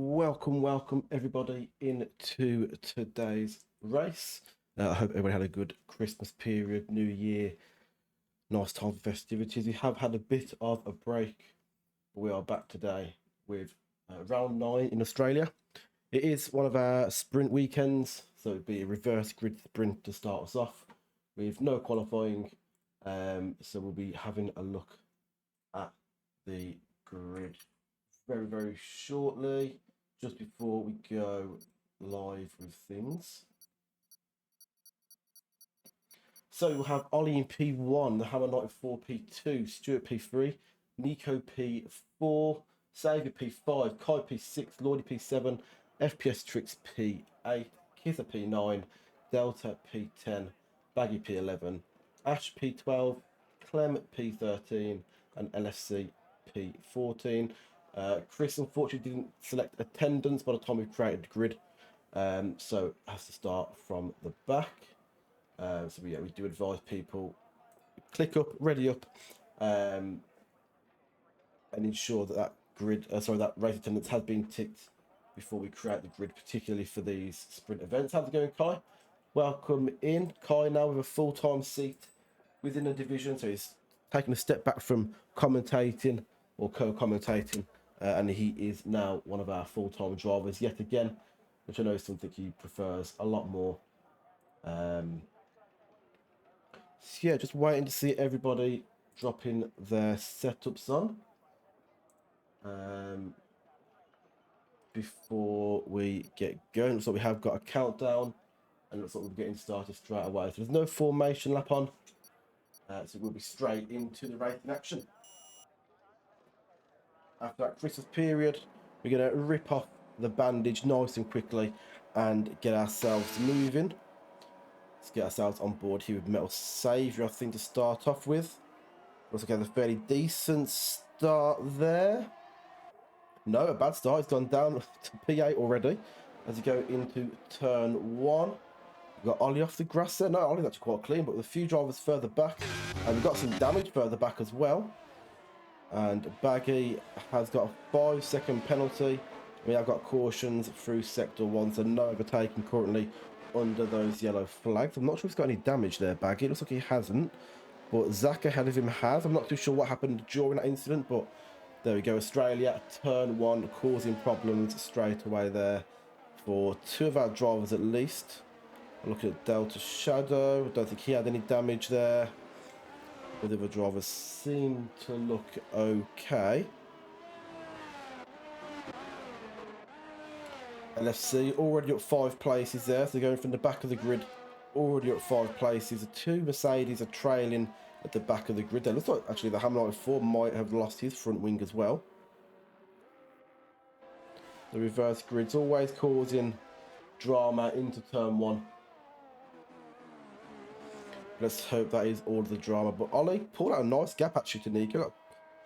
Welcome everybody into today's race. I hope everybody had a good Christmas period, New Year, nice time for festivities. We have had a bit of a break, but we are back today with round 9 in Australia. It is one of our sprint weekends, so it'd be a reverse grid sprint to start us off with no qualifying. So we'll be having a look at the grid very shortly, just before we go live with things. So we'll have Ollie in P1, the Hammer Knight in 4P2, Stuart P3, Nico P4, Saviour P5, Kai P6, Lordy P7, FPS Tricks P8, Kither P9, Delta P10, Baggy P11, Ash P12, Clem P13, and LFC P14. Chris unfortunately didn't select attendance by the time we created the grid, so has to start from the back. So we do advise people click up, ready up, and ensure that that race attendance has been ticked before we create the grid, particularly for these sprint events. How's it going, Kai? Welcome in, Kai. Now with a full-time seat within the division, so he's taking a step back from commentating or co-commentating, and he is now one of our full-time drivers yet again, which I know is something he prefers a lot more. So yeah, just waiting to see everybody dropping their setups on before we get going. Looks like we have got a countdown, and looks like we're getting started straight away. So there's no formation lap on, so we'll be straight into the racing action. After that Christmas period, we're going to rip off the bandage nice and quickly and get ourselves moving. Let's get ourselves on board here with Metal Saviour, I think, to start off with. Looks like we have a fairly decent start there. No, a bad start. He's gone down to P8 already as you go into turn 1. We've got Ollie off the grass there. No, Ollie's actually quite clean, but with a few drivers further back. And we've got some damage further back as well. And Baggy has got a 5-second penalty. We have got cautions through sector 1, so no overtaking currently under those yellow flags. I'm not sure if he's got any damage there, Baggy. It looks like he hasn't. But Zach ahead of him has. I'm not too sure what happened during that incident, but there we go. Australia, turn 1, causing problems straight away there for 2 of our drivers at least. Looking at Delta Shadow, I don't think he had any damage there. The other drivers seem to look okay. LFC already up 5 places there, so going from the back of the grid, already up 5 places. The 2 Mercedes are trailing at the back of the grid. There looks like actually the Hammer Knight 4 might have lost his front wing as well. The reverse grid's always causing drama into turn 1. Let's hope that is all the drama. But Ollie pulled out a nice gap actually to Nico.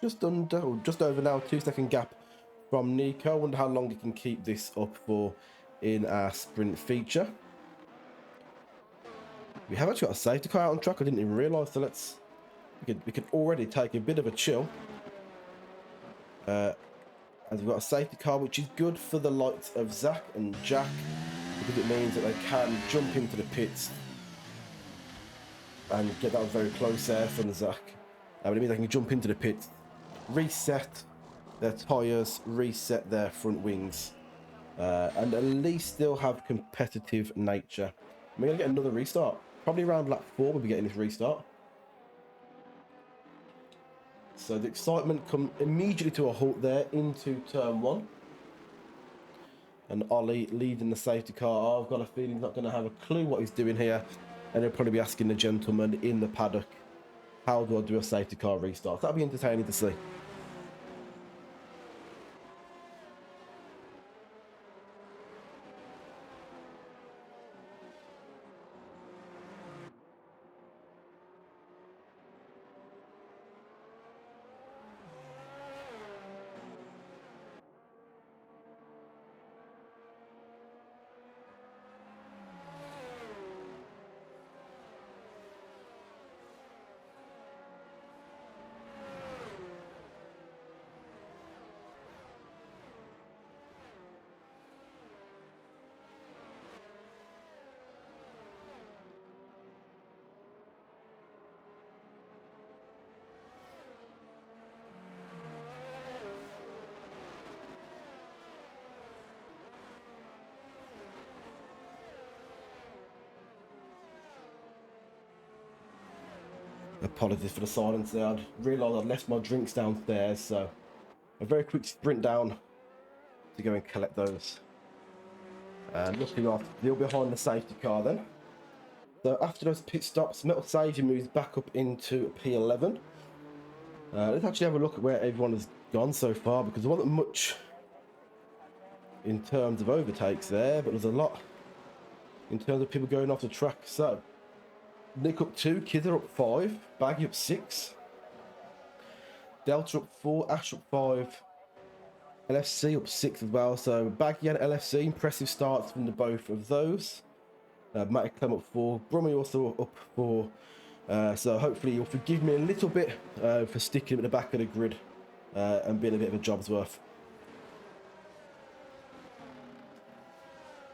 Just under, or just over now, 2-second gap from Nico. I wonder how long he can keep this up for in our sprint feature. We have actually got a safety car out on track. I didn't even realise. So we could already take a bit of a chill. As we've got a safety car, which is good for the likes of Zach and Jack, because it means that they can jump into the pits and get that very close there from Zach. But it means they can jump into the pits, reset their tyres, reset their front wings, and at least still have competitive nature. We're going to get another restart. Probably around lap 4 we'll be getting this restart. So the excitement come immediately to a halt there into turn 1. And Ollie leading the safety car. Oh, I've got a feeling he's not going to have a clue what he's doing here. And he'll probably be asking the gentleman in the paddock, how do I do a safety car restart? That'll be entertaining to see. Apologies for the silence there. I realised I'd left my drinks downstairs, so a very quick sprint down to go and collect those. And looking off, still behind the safety car then. So after those pit stops, Metal Savior moves back up into P11. Let's actually have a look at where everyone has gone so far, because there wasn't much in terms of overtakes there, but there's a lot in terms of people going off the track. So Nick up 2, Kidder up 5, Baggy up 6, Delta up 4, Ash up 5, LFC up 6 as well. So Baggy and LFC, impressive starts from the both of those. Matty Clem up 4, Brummy also up 4. So hopefully you'll forgive me a little bit for sticking at the back of the grid and being a bit of a job's worth.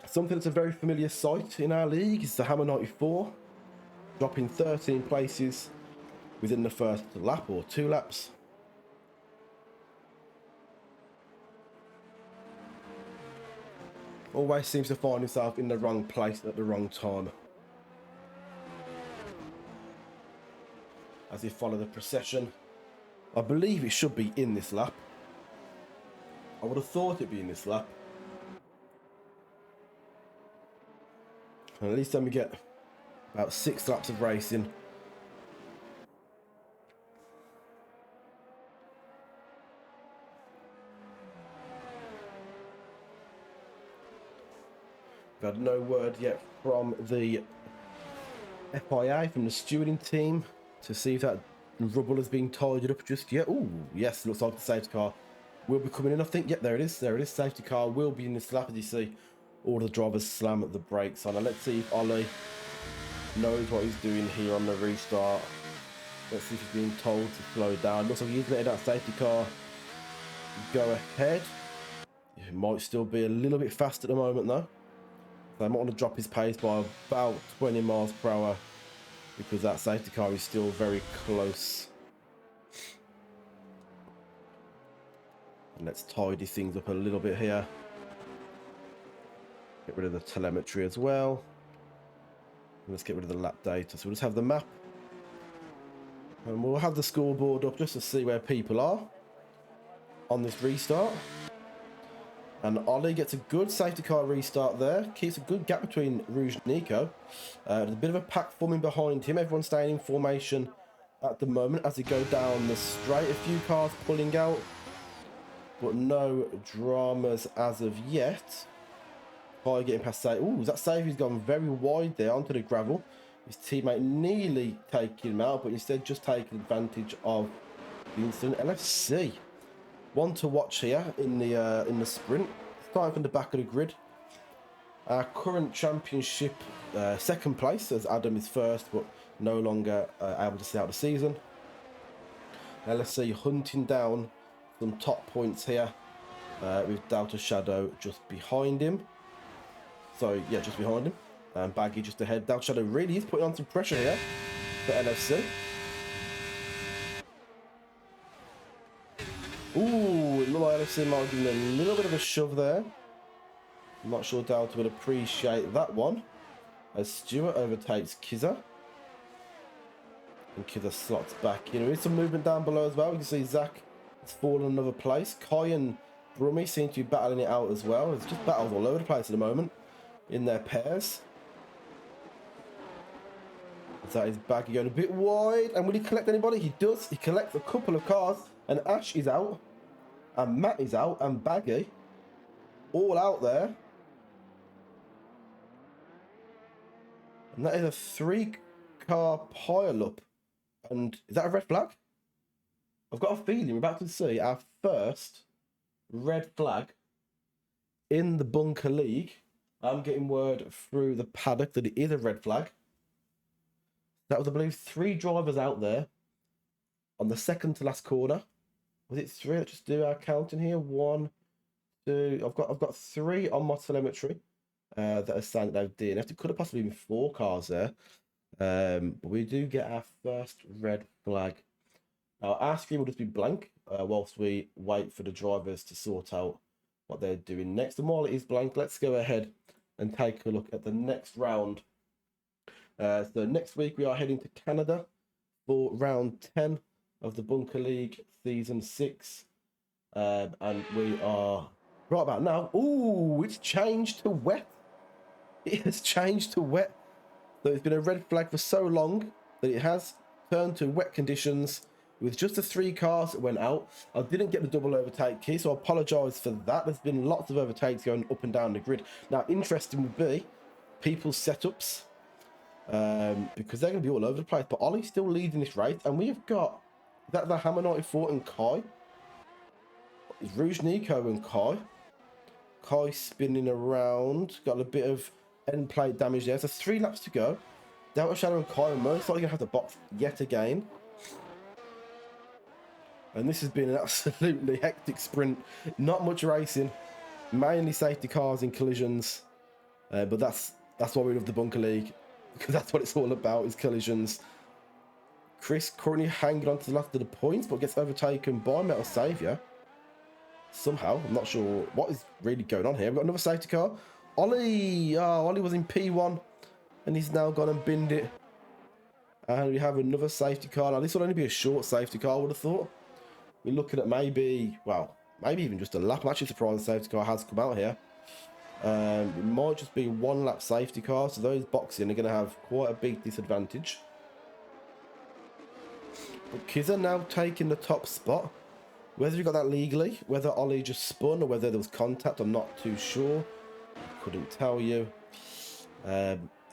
Something that's a very familiar sight in our league is the Hammer 94, dropping 13 places within the first lap or 2 laps. Always seems to find himself in the wrong place at the wrong time. As he follows the procession, I believe it should be in this lap. I would have thought it'd be in this lap. And at least then we get about 6 laps of racing. We've had no word yet from the FIA, from the stewarding team, to see if that rubble has been tidied up just yet. Oh, yes, looks like the safety car will be coming in, I think. Yep, there it is. There it is. Safety car will be in this lap, as you see. All the drivers slam at the brakes on. Now let's see if Ollie knows what he's doing here on the restart. Let's see if he's being told to slow down. Looks like he's letting that safety car go ahead. It might still be a little bit fast at the moment though. So I might want to drop his pace by about 20 miles per hour because that safety car is still very close. And let's tidy things up a little bit here. Get rid of the telemetry as well. And let's get rid of the lap data. So we'll just have the map. And we'll have the scoreboard up just to see where people are on this restart. And Ollie gets a good safety car restart there. Keeps a good gap between Rouge and Nico. There's a bit of a pack forming behind him. Everyone's staying in formation at the moment as they go down the straight. A few cars pulling out, but no dramas as of yet. By getting past Save. Ooh, that Saviour's gone very wide there onto the gravel. His teammate nearly taking him out, but instead just taking advantage of the incident. LFC. One to watch here in the sprint, starting from the back of the grid. Our current championship second place, as Adam is first, but no longer able to see out the season. LFC hunting down some top points here with Delta Shadow just behind him. So yeah, just behind him, and Baggy just ahead. Delta Shadow really is putting on some pressure here for LFC. Ooh, it looked like LFC might give him a little bit of a shove there. I'm not sure Delta would appreciate that one. As Stewart overtakes Kizza. And Kizza slots back in. There is some movement down below as well. You can see Zach has fallen another place. Kai and Brummy seem to be battling it out as well. It's just battles all over the place at the moment in their pairs. That is Baggy going a bit wide. And will he collect anybody? He does. He collects a couple of cars. And Ash is out. And Matt is out. And Baggy. All out there. And that is a 3-car pile-up. And is that a red flag? I've got a feeling we're about to see our first red flag in the Bunker League. I'm getting word through the paddock that it is a red flag. That was, I believe, 3 drivers out there on the second to last corner. Was it 3? Let's just do our counting here. 1, 2. I've got 3 on my telemetry that are saying that they've DNF'd. It could have possibly been 4 cars there. But we do get our first red flag. Now our screen will just be blank whilst we wait for the drivers to sort out what they're doing next. And while it is blank, let's go ahead and take a look at the next round. So next week we are heading to Canada for round 10 of the Bunker League Season 6. And we are right about now. Ooh, it's changed to wet. It has changed to wet. So it's been a red flag for so long that it has turned to wet conditions with just the 3 cars that went out. I didn't get the double overtake key, so I apologise for that. There's been lots of overtakes going up and down the grid. Now, interesting would be people's setups, because they're going to be all over the place. But Ollie's still leading this race, and we've got the Hammer 94 and Kai. It's Rouge Nico and Kai. Kai spinning around, got a bit of end plate damage there. So 3 laps to go. Delta Shadow and Kai are most likely going to have to box yet again. And this has been an absolutely hectic sprint. Not much racing. Mainly safety cars in collisions. But that's why we love the Bunker League. Because that's what it's all about, is collisions. Chris currently hanging on to the last of the points, but gets overtaken by Metal Saviour. Somehow. I'm not sure what is really going on here. We've got another safety car. Ollie. Oh, Ollie was in P1. And he's now gone and binned it. And we have another safety car. Now, this will only be a short safety car, I would have thought. We're looking at maybe even just a lap. I'm actually surprised the safety car has come out here. It might just be 1 lap safety car, so those boxing are going to have quite a big disadvantage. But Kizza now taking the top spot. Whether he got that legally, whether Ollie just spun, or whether there was contact, I'm not too sure. Couldn't tell you.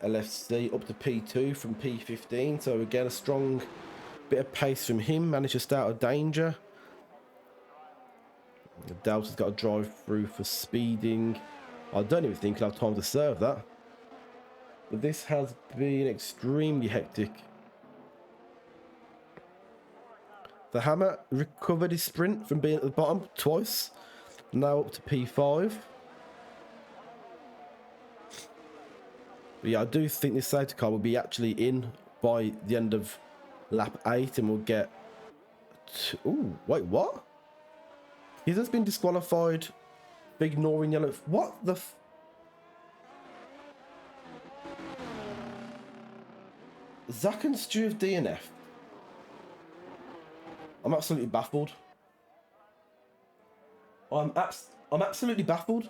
LFC up to P2 from P15, so again a strong bit of pace from him. Managed to stay out of danger. Delta's got a drive through for speeding. I don't even think he'll have time to serve that. But this has been extremely hectic. The Hammer recovered his sprint from being at the bottom twice. Now up to P5. But yeah, I do think this safety car will be actually in by the end of lap 8, and we'll get... Ooh, wait, what? He's just been disqualified for ignoring yellow... What the... Zach and Stu of DNF. I'm absolutely baffled. I'm absolutely baffled.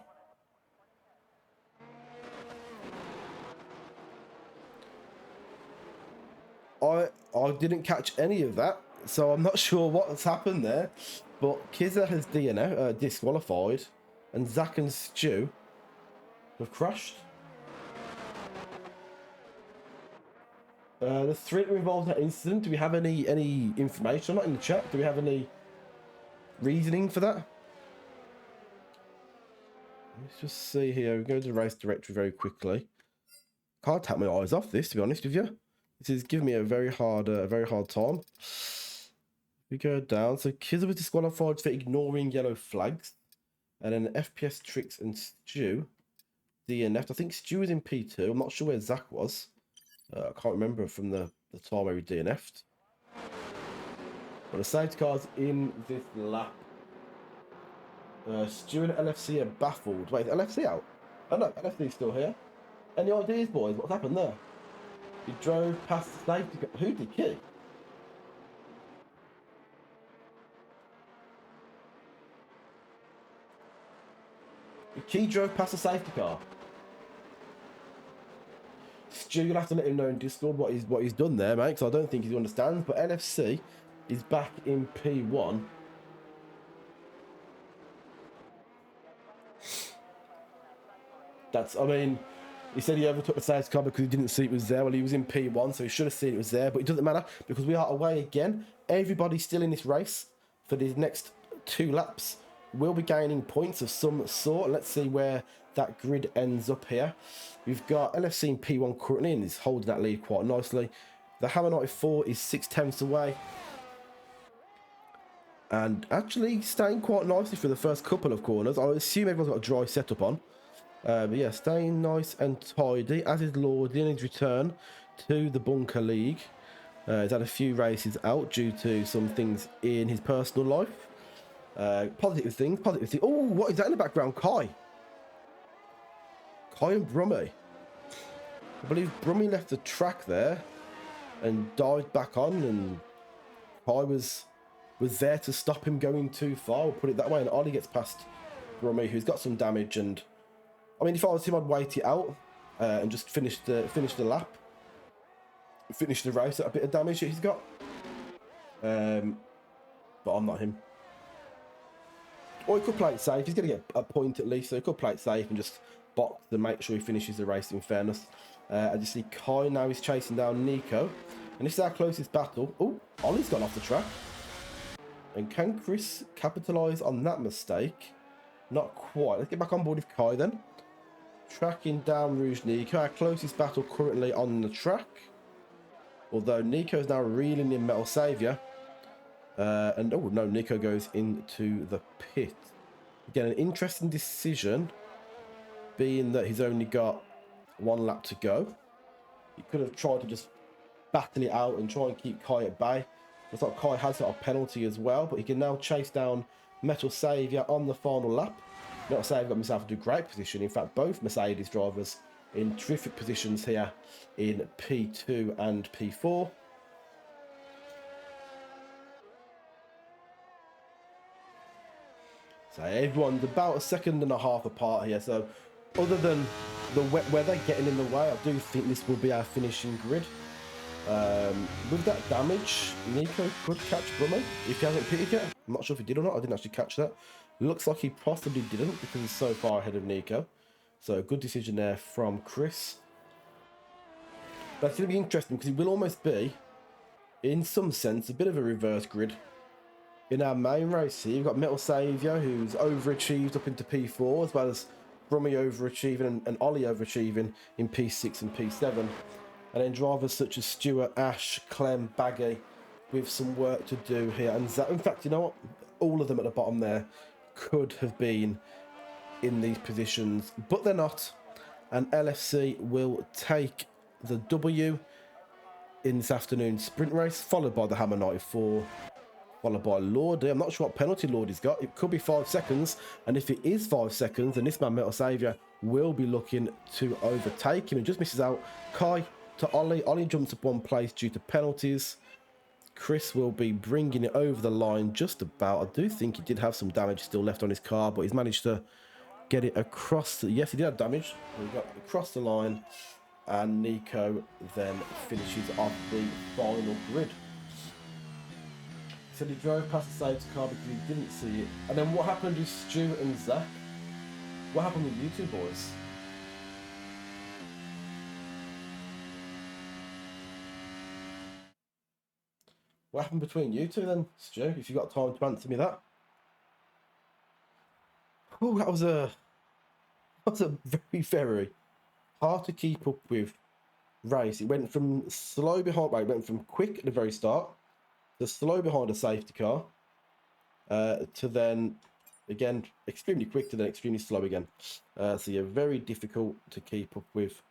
I didn't catch any of that, so I'm not sure what's happened there. But Kizza has DNF, disqualified, and Zach and Stu have crashed. The 3 that were involved in that incident, do we have any information? Not in the chat. Do we have any reasoning for that? Let's just see here. We go to the race directory very quickly. Can't take my eyes off this, to be honest with you. This is giving me a very hard time. We go down. So Kizza was disqualified for ignoring yellow flags, and then FPS Tricks and Stu DNF. I think Stu was in P2. I'm not sure where Zach was. I can't remember from the time where he DNF'd. But the safety car's in this lap. Stu and LFC are baffled. Wait, is LFC out? Oh no, LFC's still here. Any ideas, boys? What's happened there? He drove past the safety car. Who did he kill? He drove past the safety car. Stu, you'll have to let him know in Discord what he's done there, mate, because I don't think he understands. But LFC is back in P1. I mean, he said he overtook the safety car because he didn't see it was there. Well, he was in P1, so he should have seen it was there. But it doesn't matter because we are away again. Everybody's still in this race for these next 2 laps. We'll be gaining points of some sort. Let's see where that grid ends up here. We've got LFC in P1 currently, and he's holding that lead quite nicely. The Hammer 94 is 6/10 away. And actually staying quite nicely for the first couple of corners. I assume everyone's got a dry setup on. But yeah, staying nice and tidy, as is Lordy in his return to the Bunker League. He's had a few races out due to some things in his personal life. Positive things. Oh, what is that in the background? Kai and Brummy. I believe Brummy left the track there. and dived back on, and Kai was there to stop him going too far, we'll put it that way. And Ollie gets past Brummy, who's got some damage. And I mean, if I was him, I'd wait it out and just finish the lap, finish the race at a bit of damage that he's got. But I'm not him. Or he could play it safe. He's going to get a point at least, so he could play it safe and just box and make sure he finishes the race in fairness. I just see Kai now is chasing down Nico. And this is our closest battle. Oh, Ollie's gone off the track. And can Chris capitalise on that mistake? Not quite. Let's get back on board with Kai then. Tracking down Rouge Nico. Our closest battle currently on the track. Although Nico is now reeling in Metal Saviour. And oh no, Nico goes into the pit. Again, an interesting decision, being that he's only got one lap to go. He could have tried to just battle it out and try and keep Kai at bay. Looks like Kai has got a penalty as well, but he can now chase down Metal Saviour on the final lap. Metal Saviour got himself into a great position. In fact, both Mercedes drivers in terrific positions here in P2 and P4. So everyone's about a second and a half apart here. So other than the wet weather getting in the way, I do think this will be our finishing grid. With that damage, Nico could catch Brummy if he hasn't pitted yet. I'm not sure if he did or not. I didn't actually catch that. Looks like he possibly didn't because he's so far ahead of Nico. So good decision there from Chris. But it's going to be interesting because it will almost be, in some sense, a bit of a reverse grid. In our main race here, you've got Metal Saviour, who's overachieved up into P4, as well as Brummy overachieving and Ollie overachieving in P6 and P7. And then drivers such as Stuart, Ash, Clem, Baggy, with some work to do here. And Zach, in fact, you know what? All of them at the bottom there could have been in these positions, but they're not. And LFC will take the W in this afternoon's sprint race, followed by the Hammer 94. Followed by Lordy. I'm not sure what penalty Lordy's got. It could be 5 seconds. And if it is 5 seconds, then this man, Metal Saviour, will be looking to overtake him. And just misses out. Kai to Ollie. Ollie jumps up one place due to penalties. Chris will be bringing it over the line just about. I do think he did have some damage still left on his car, but he's managed to get it across. Yes, he did have damage. We got across the line. And Nico then finishes off the final grid. So he drove past the safety car because he didn't see it. And then what happened with Stu and Zach? What happened with you two boys? What happened between you two then, Stu? If you got time to answer me that. Oh, that was a very, very hard to keep up with race. It went from slow behind, it went from quick at the very start to slow behind a safety car, to then, again, extremely quick to then extremely slow again. So yeah, very difficult to keep up with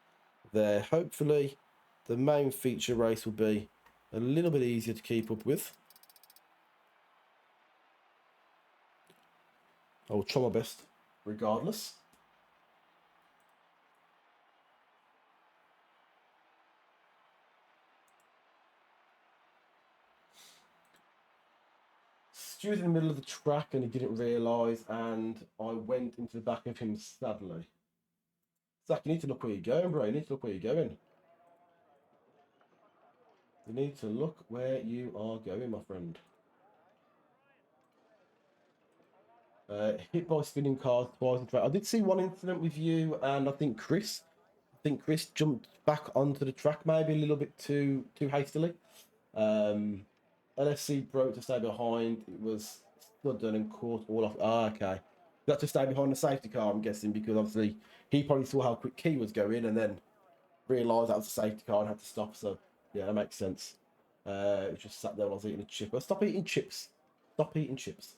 there. Hopefully, the main feature race will be a little bit easier to keep up with. I will try my best, regardless. He was in the middle of the track and he didn't realise, and I went into the back of him sadly. Zach, you need to look where you're going, bro. You need to look where you're going. You need to look where you are going, my friend. Hit by spinning cars twice in track. I did see one incident with you and I think Chris. I think Chris jumped back onto the track maybe a little bit too hastily. LFC broke to stay behind. It was done and caught all off. Ah, okay. Got to stay behind the safety car, I'm guessing, because obviously he probably saw how quick Key was going and then realised that was a safety car and had to stop. So, yeah, that makes sense. It just sat there while I was eating a chip. Well, stop eating chips. Stop eating chips.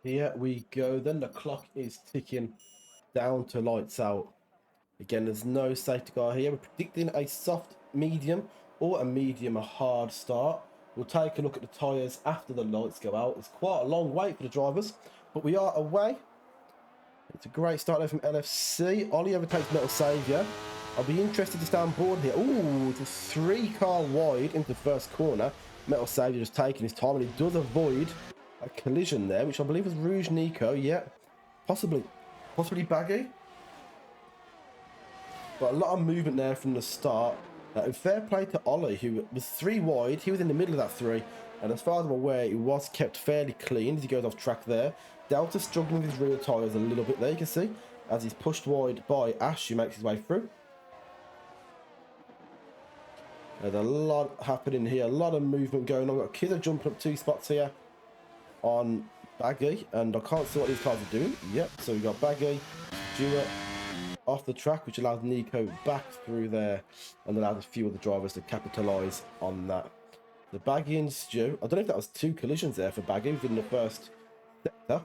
Here we go. Then the clock is ticking down to lights out. Again, there's no safety car here. We're predicting a soft medium or a medium a hard start. We'll take a look at the tyres after the lights go out. It's quite a long wait for the drivers, but we are away. It's a great start there from LFC. Ollie overtakes Metal Saviour. I'll be interested to stay on board here. Ooh, it's a 3-car wide into the first corner. Metal Saviour just taking his time, and he does avoid a collision there, which I believe was Rouge Nico. Yeah, possibly Baggy. But a lot of movement there from the start. And fair play to Ollie, who was 3 wide. He was in the middle of that 3. And as far as I'm aware, he was kept fairly clean as he goes off track there. Delta struggling with his rear tyres a little bit there, you can see. As he's pushed wide by Ash, who makes his way through. There's a lot happening here. A lot of movement going on. We've got Kizza jumping up 2 spots here on Baggy. And I can't see what these cars are doing. Yep, so we've got Baggy, Stewart off the track, which allows Nico back through there and allows a few of the drivers to capitalise on that. The Baggy and Stu, I don't know if that was 2 collisions there for Baggy within the first sector,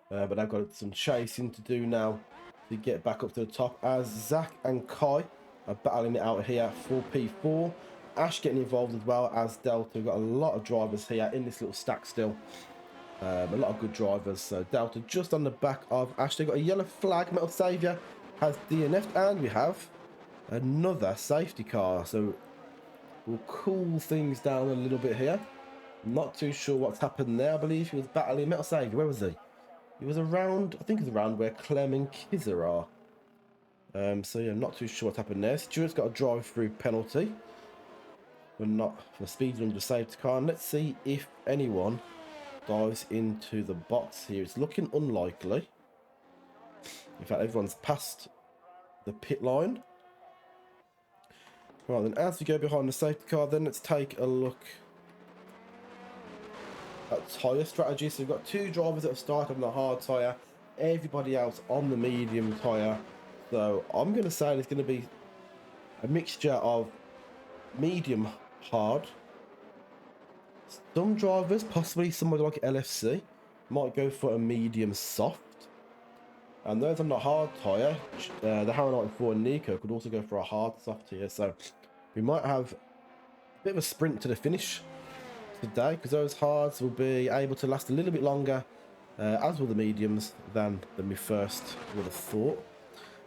but they've got some chasing to do now to get back up to the top, as Zach and Kai are battling it out here for P4. Ash getting involved as well as Delta. We've got a lot of drivers here in this little stack still. A lot of good drivers. So Delta just on the back of Ash. They've got a yellow flag. Metal Saviour has DNF'd, and we have another safety car. So we'll cool things down a little bit here. I'm not too sure what's happened there. I believe he was battling Metal Saviour. Where was he? He was around, I think it was around where Clem and Kizza are. So yeah, I'm not too sure what's happened there. Stuart's got a drive-through penalty. But not for speeding under the safety car. And let's see if anyone dives into the box here. It's looking unlikely. In fact, everyone's past the pit line. Right, then as we go behind the safety car, then let's take a look at tyre strategy. So we've got 2 drivers that have started on the hard tyre, everybody else on the medium tyre. So I'm going to say there's going to be a mixture of medium hard. Some drivers, possibly somebody like LFC, might go for a medium soft. And those on the hard tyre, the Harrow 94 and Nico could also go for a hard soft here. So we might have a bit of a sprint to the finish today, because those hards will be able to last a little bit longer, as will the mediums, than we first would have thought.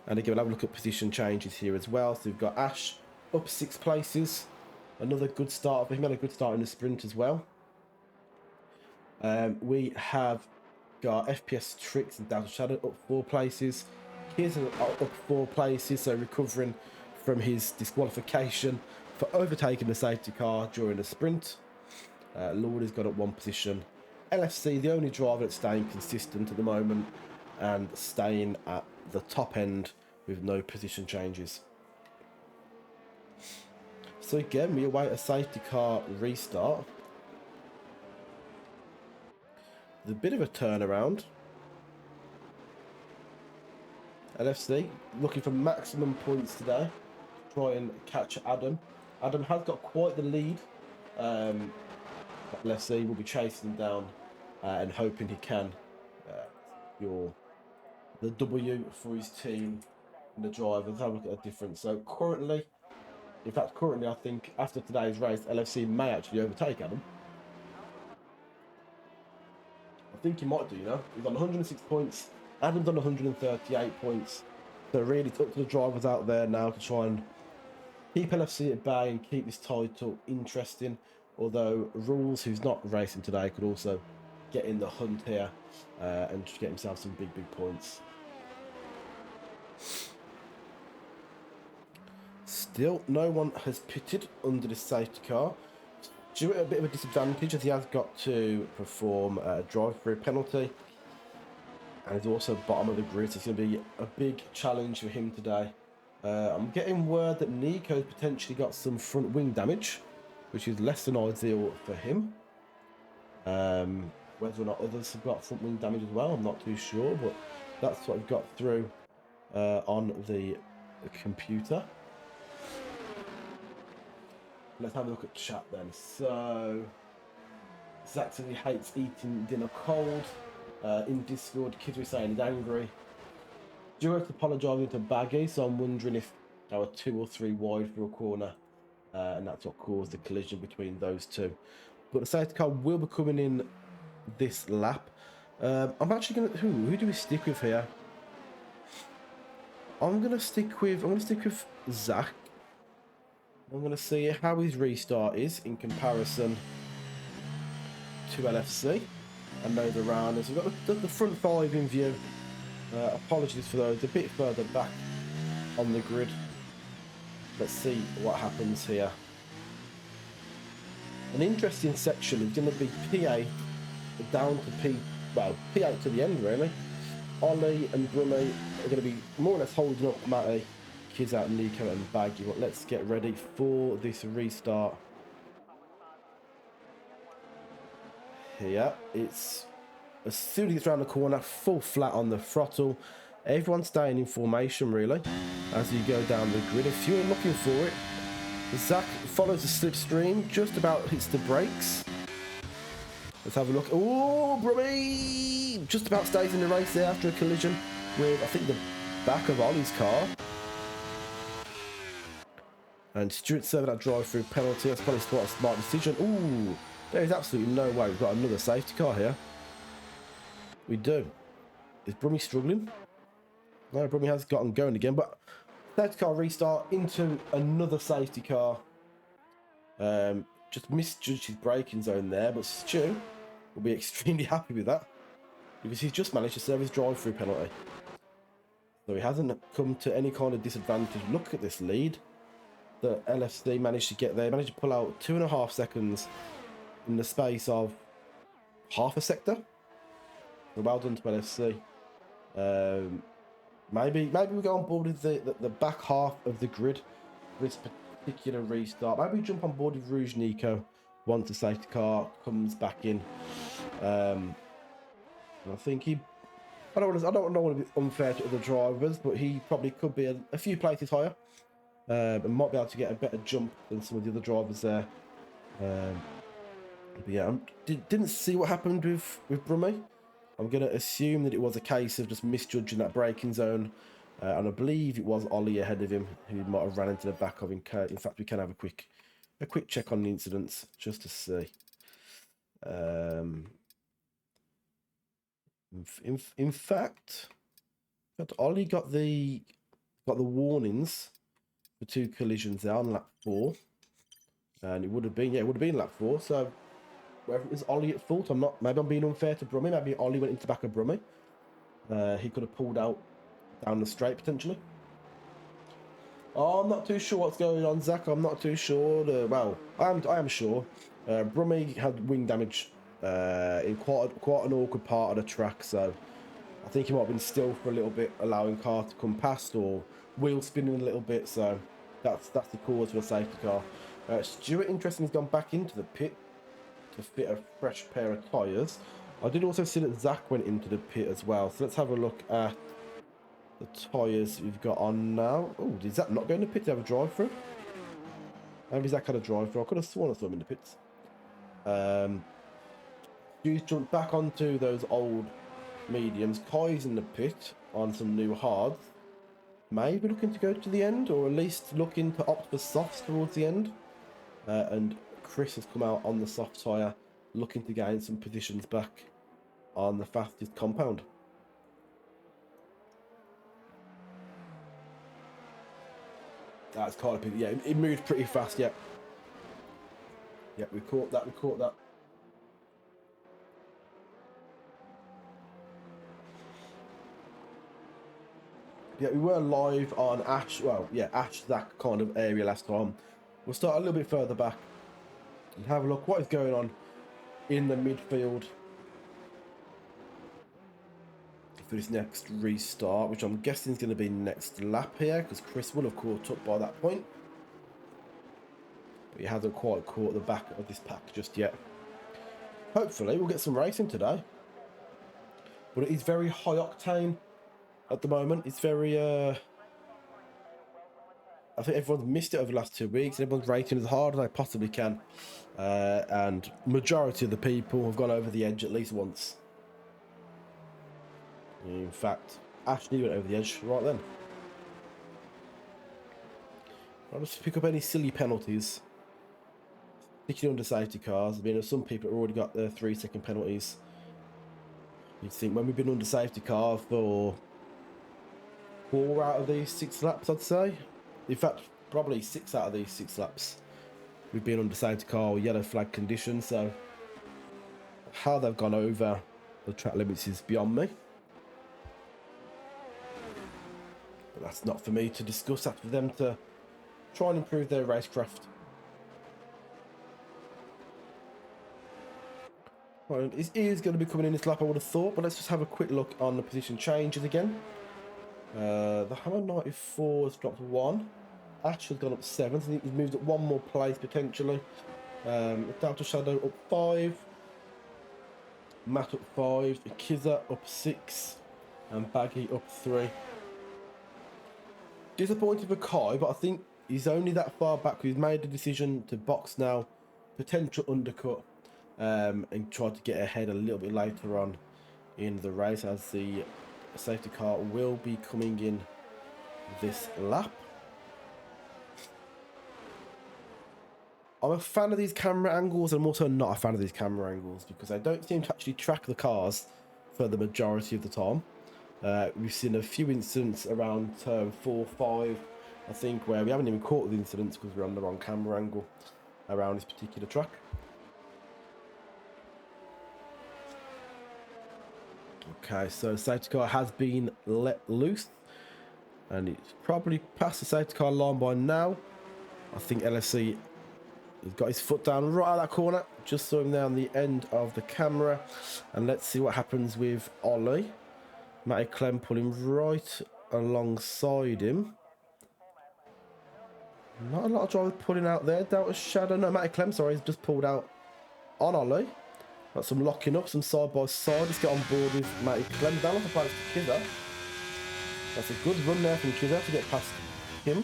And again, we'll have a look at position changes here as well. So we've got Ash up 6 places. Another good start. He made a good start in the sprint as well. We have got FPS Tricks and Delta Shadow up 4 places. Here's up 4 places, so recovering from his disqualification for overtaking the safety car during the sprint. Lord has got up 1 position. LFC, the only driver that's staying consistent at the moment and staying at the top end with no position changes. So again, we await a safety car restart. There's a bit of a turnaround. LFC looking for maximum points today. Try and catch Adam. Adam has got quite the lead. LFC will be chasing him down and hoping he can secure the W for his team and the drivers. Have a look at the difference. So currently, I think after today's race, LFC may actually overtake Adam. I think he might do, you know. He's on 106 points. Adam's on 138 points. So really, it's up to the drivers out there now to try and keep LFC at bay and keep this title interesting. Although Rules, who's not racing today, could also get in the hunt here and just get himself some big points. Still, no one has pitted under this safety car. Due at a bit of a disadvantage as he has got to perform a drive-through penalty. And he's also bottom of the grid, so it's going to be a big challenge for him today. I'm getting word that Nico's potentially got some front wing damage, which is less than ideal for him. Whether or not others have got front wing damage as well, I'm not too sure, but that's what I've got through on the computer. Let's have a look at chat then. So Zach says he hates eating dinner cold. In Discord, kids were saying he's angry. Stuart's apologising to Baggy, so I'm wondering if they were 2 or 3 wide for a corner, and that's what caused the collision between those two. But the safety car will be coming in this lap. I'm actually gonna who do we stick with here? I'm gonna stick with Zach. I'm gonna see how his restart is in comparison to LFC and know the rounders. We've got the front 5 in view. Apologies for those a bit further back on the grid. Let's see what happens here. An interesting section is going to be P8 down to P8 to the end really. Ollie and Brummie are going to be more or less holding up Matty, kids out Nico and Baggy. But let's get ready for this restart. Here, it's as soon as he gets around the corner, full flat on the throttle. Everyone's staying in formation really as you go down the grid. If you're looking for it, Zach follows the slipstream, just about hits the brakes. Let's have a look. Oh, Brummie just about stays in the race there after a collision with, I think, the back of Ollie's car. And Stuart serving that drive-through penalty. That's probably quite a smart decision. Ooh, there is absolutely no way we've got another safety car here. We do. Is Brummie struggling? No, Brummie has gotten going again, but safety car restart into another safety car. Just misjudged his braking zone there, but Stu will be extremely happy with that because he's just managed to serve his drive-through penalty. So he hasn't come to any kind of disadvantage. Look at this lead that LFC managed to get there. Managed to pull out 2.5 seconds in the space of half a sector. So well done to LFC. Maybe we go on board with the back half of the grid for this particular restart. Maybe we jump on board with Rouge Nico once the safety car comes back in. I think I don't want to be unfair to other drivers, but he probably could be a few places higher and might be able to get a better jump than some of the other drivers there. But yeah, didn't see what happened with Brummie. I'm going to assume that it was a case of just misjudging that braking zone. And I believe it was Ollie ahead of him who might have ran into the back of him. In fact, we can have a quick check on the incidents just to see. In fact, Ollie got the warnings for 2 collisions there on lap 4. And it would have been lap 4, so whether it was Ollie at fault, maybe I'm being unfair to Brummie. Maybe Ollie went into the back of Brummie. He could have pulled out down the straight potentially. Oh, I'm not too sure what's going on, Zach. I'm not too sure. Well, I am sure. Brummie had wing damage in quite an awkward part of the track, so I think he might have been still for a little bit, allowing car to come past or wheel spinning a little bit. So that's the cause for the safety car. Stuart, interestingly, has gone back into the pit to fit a fresh pair of tyres. I did also see that Zach went into the pit as well. So let's have a look at the tyres we've got on now. Oh, did Zach not go in the pit to have a drive-through? Maybe Zach had a drive-through. I could have sworn I saw him in the pits. He's jumped back onto those old mediums. Kai's in the pit on some new hards. Maybe looking to go to the end, or at least looking to opt for softs towards the end. And Chris has come out on the soft tyre, looking to gain some positions back on the fastest compound. That's quite a bit. Yeah, it moved pretty fast. Yeah. Yeah, we caught that. Yeah, we were live on Ash. Well, yeah, Ash, that kind of area last time. We'll start a little bit further back and have a look what is going on in the midfield for this next restart, which I'm guessing is going to be next lap here, because Chris will have caught up by that point. But he hasn't quite caught the back of this pack just yet. Hopefully we'll get some racing today. But it is very high octane at the moment. It's very I think everyone's missed it over the last 2 weeks. Everyone's rating as hard as they possibly can. And majority of the people have gone over the edge at least once. In fact, Ashley went over the edge right then. I'll just pick up any silly penalties. Particularly under safety cars. I mean, some people have already got their 3-second penalties. You'd think when we've been under safety car for 4 out of these 6 laps, I'd say. In fact, probably 6 out of these 6 laps we've been under safety car or yellow flag conditions. So how they've gone over the track limits is beyond me. But that's not for me to discuss. That's for them to try and improve their racecraft. Well, it is going to be coming in this lap, I would have thought, but let's just have a quick look on the position changes again. The Hammer 94 has dropped 1. Ash has gone up 7. I think he's moved up 1 more place potentially. Delta Shadow up 5. Matt up 5. Kizza up 6. And Baggy up 3. Disappointed for Kai, but I think he's only that far back. He's made the decision to box now. Potential undercut. And try to get ahead a little bit later on in the race, as the safety car will be coming in this lap. I'm a fan of these camera angles. I'm also not a fan of these camera angles because they don't seem to actually track the cars for the majority of the time. We've seen a few incidents around turn 4, 5, I think, where we haven't even caught the incidents because we're on the wrong camera angle around this particular track. Okay, so the safety car has been let loose and it's probably past the safety car line by now. I think LSC has got his foot down right at that corner. Just saw him there on the end of the camera. And let's see what happens with Ollie. Matty Clem pulling right alongside him. Not a lot of drivers pulling out there. Delta Shadow, no, Matty Clem, sorry, he's just pulled out on Ollie. Got some locking up, some side by side. Let's get on board with Matty Clem. Down off the place to Kizza. That's a good run there from Kizza to get past him.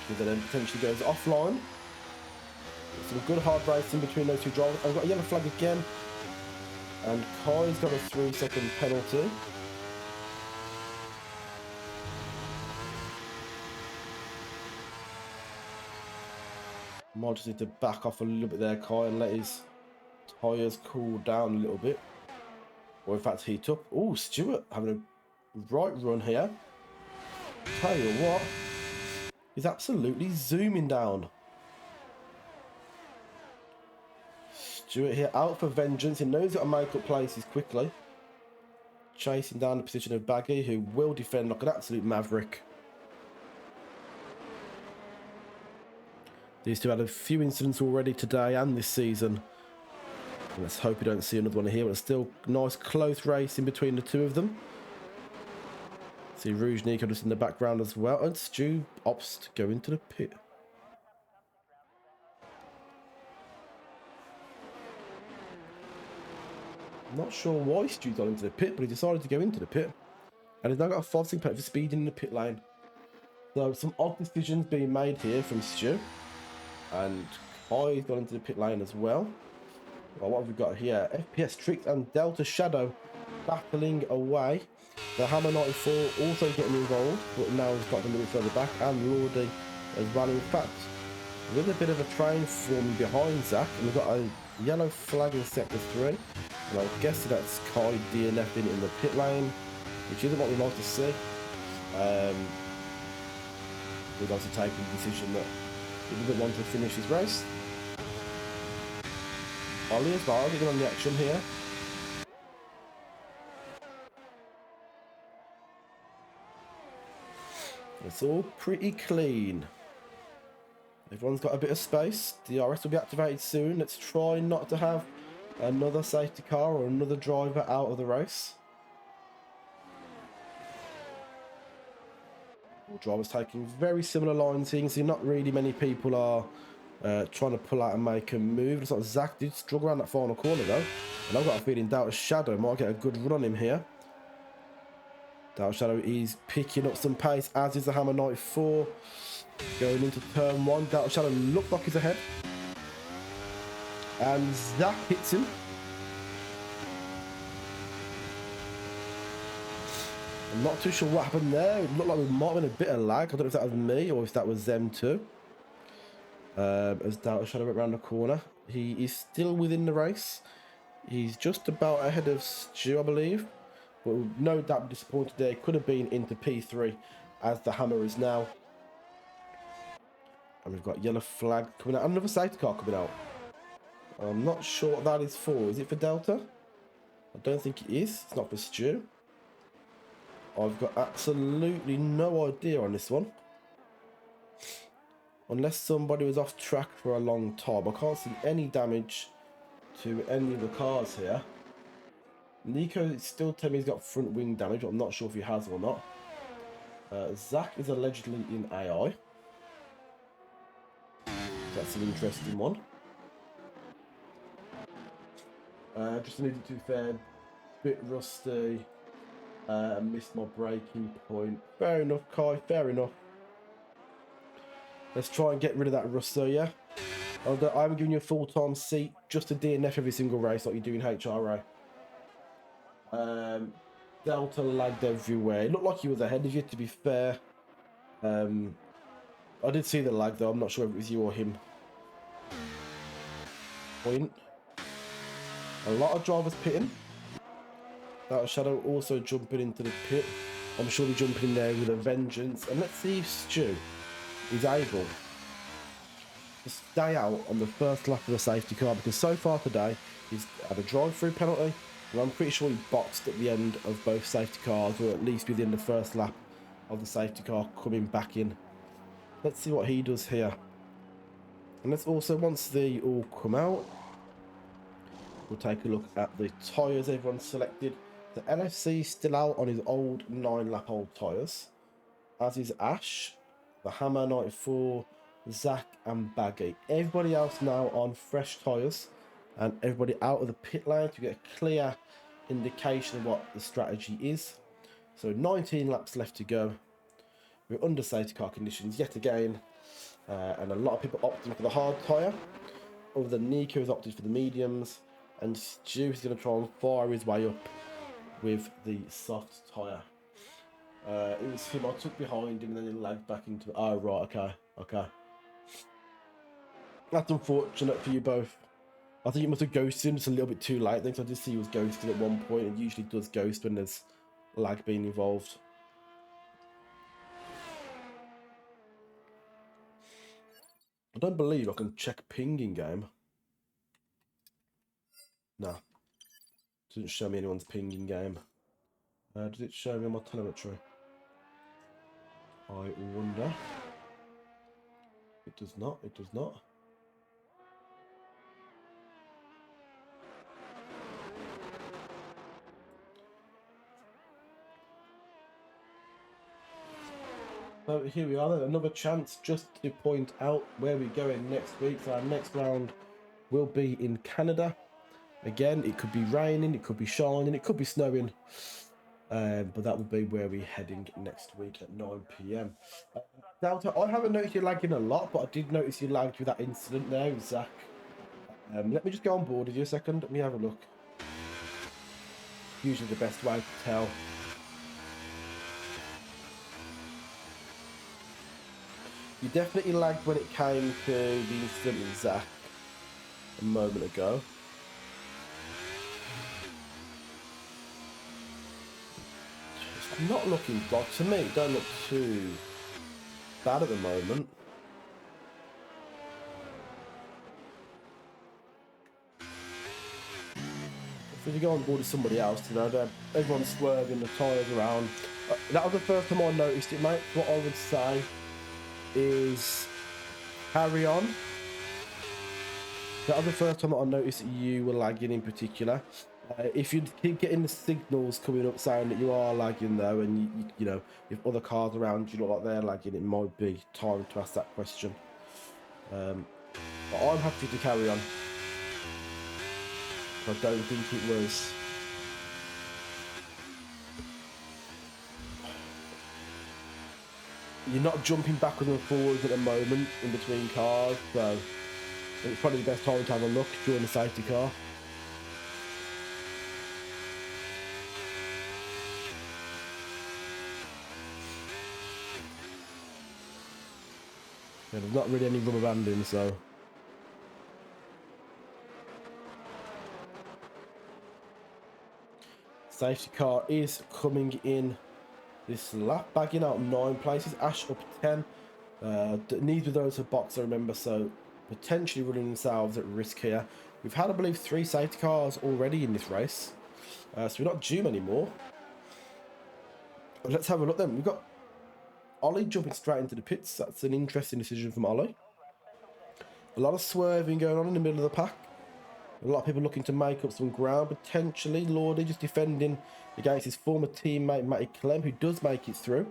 Kizza then potentially goes offline. Some good hard racing between those two drivers. I've got a yellow flag again. And Kai's got a 3-second penalty. Might just need to back off a little bit there, Kai, and let his tyres cool down a little bit. Or in fact, heat up. Oh, Stewart having a right run here. Tell you what, he's absolutely zooming down. Stewart here out for vengeance. He knows he's got to make up places quickly. Chasing down the position of Baggy, who will defend like an absolute maverick. These two had a few incidents already today and this season. Let's hope we don't see another one here, but it's still nice close race in between the two of them. See Rouge Nico just in the background as well, and Stu opts to go into the pit. Not sure why Stu's gone into the pit, but he decided to go into the pit. And he's now got a 5-second penalty for speeding in the pit lane. So some odd decisions being made here from Stu. And Kai's gone into the pit lane as well. Well, what have we got here? FPS Tricks and Delta Shadow battling away. The Hammer 94 also getting involved, but now he's got them a little further back. And Lordy as well. In fact, with a bit of a train forming behind Zach, and we've got a yellow flag in sector 3. And I'm guessing that's Kai DNFing in the pit lane, which isn't what we like to see. We've also taken the decision that he didn't want to finish his race. Ollie as well, getting on the action here. It's all pretty clean. Everyone's got a bit of space. DRS will be activated soon. Let's try not to have another safety car or another driver out of the race. All drivers taking very similar lines here. You can see not really many people are trying to pull out and make a move. It's like Zach did struggle around that final corner though. And I've got a feeling Delta Shadow might get a good run on him here. Dark Shadow is picking up some pace, as is the Hammer 94. Going into turn 1, Dark Shadow looked like he's ahead. And Zach hits him. I'm not too sure what happened there. It looked like there might have been a bit of lag. I don't know if that was me or if that was them too. As Dark Shadow went around the corner. He is still within the race. He's just about ahead of Stu, I believe. But no doubt disappointed there. Could have been into P3 as the Hammer is now. And we've got yellow flag coming out. Another safety car coming out. I'm not sure what that is for. Is it for Delta? I don't think it is. It's not for Stu. I've got absolutely no idea on this one. Unless somebody was off track for a long time. I can't see any damage to any of the cars here. Nico is still telling me he's got front wing damage, but I'm not sure if he has or not. Zach is allegedly in AI. That's an interesting one. Just needed to be fair, bit rusty. Missed my braking point. Fair enough, Kai, fair enough. Let's try and get rid of that rust though, yeah? I'm giving you a full-time seat just to DNF every single race like you do in HRA. Delta lagged everywhere. It looked like he was ahead of you, to be fair. I did see the lag though. I'm not sure if it was you or him. Point. A lot of drivers pitting. Dark Shadow also jumping into the pit. I'm sure he's jumping in there with a vengeance. And let's see if Stu is able to stay out on the first lap of the safety car, because so far today he's had a drive-through penalty, and I'm pretty sure he boxed at the end of both safety cars, or at least within the first lap of the safety car coming back in. Let's see what he does here. And let's also, once they all come out, we'll take a look at the tyres everyone's selected. The NFC is still out on his old 9-lap-old tyres, as is Ash, the Hammer 94, Zach and Baggy. Everybody else now on fresh tyres, and everybody out of the pit lane to get a clear indication of what the strategy is. So 19 laps left to go. We're under safety car conditions yet again, and a lot of people opting for the hard tyre. Other than Nico has opted for the mediums, and Stu is going to try and fire his way up with the soft tyre. It was him, I took behind him and then he lagged back into it. Oh, right, okay. That's unfortunate for you both. I think you must have ghosted him just a little bit too late then, because I did see he was ghosted at one point. It usually does ghost when there's lag being involved. I don't believe I can check ping in game. No. Doesn't show me anyone's ping in game. Does it show me on my telemetry? I wonder. It does not, it does not. So here we are then, another chance just to point out where we're going next week. So our next round will be in Canada. Again, it could be raining, it could be shining, it could be snowing. But that will be where we're heading next week at 9 PM. Delta, I haven't noticed you lagging a lot, but I did notice you lagged with that incident there with Zach. Let me just go on board with you a second. Let me have a look. Usually the best way to tell. You definitely lagged when it came to the incident with Zach a moment ago. It's not looking like, to me, it don't look too bad at the moment. If you go on board with somebody else, you know, everyone's swerving the tyres around. That was the first time I noticed it, mate. What I would say is carry on. That was the first time that I noticed that you were lagging in particular. If you keep getting the signals coming up saying that you are lagging though, and you know, if other cars around you look like they're lagging, it might be time to ask that question. But I'm happy to carry on. I don't think it was. you're not jumping backwards and forwards at the moment in between cars, so it's probably the best time to have a look during the safety car. Yeah, there's not really any rubber banding, so safety car is coming in this lap, bagging out 9 places. Ash up 10. Neither of those have boxed, I remember, so potentially running themselves at risk here. We've had, I believe, 3 safety cars already in this race, so we're not due anymore. Let's have a look then. We've got Ollie jumping straight into the pits. That's an interesting decision from Ollie. A lot of swerving going on in the middle of the pack. A lot of people looking to make up some ground, potentially. Lordy just defending against his former teammate, Matty Clem, who does make it through.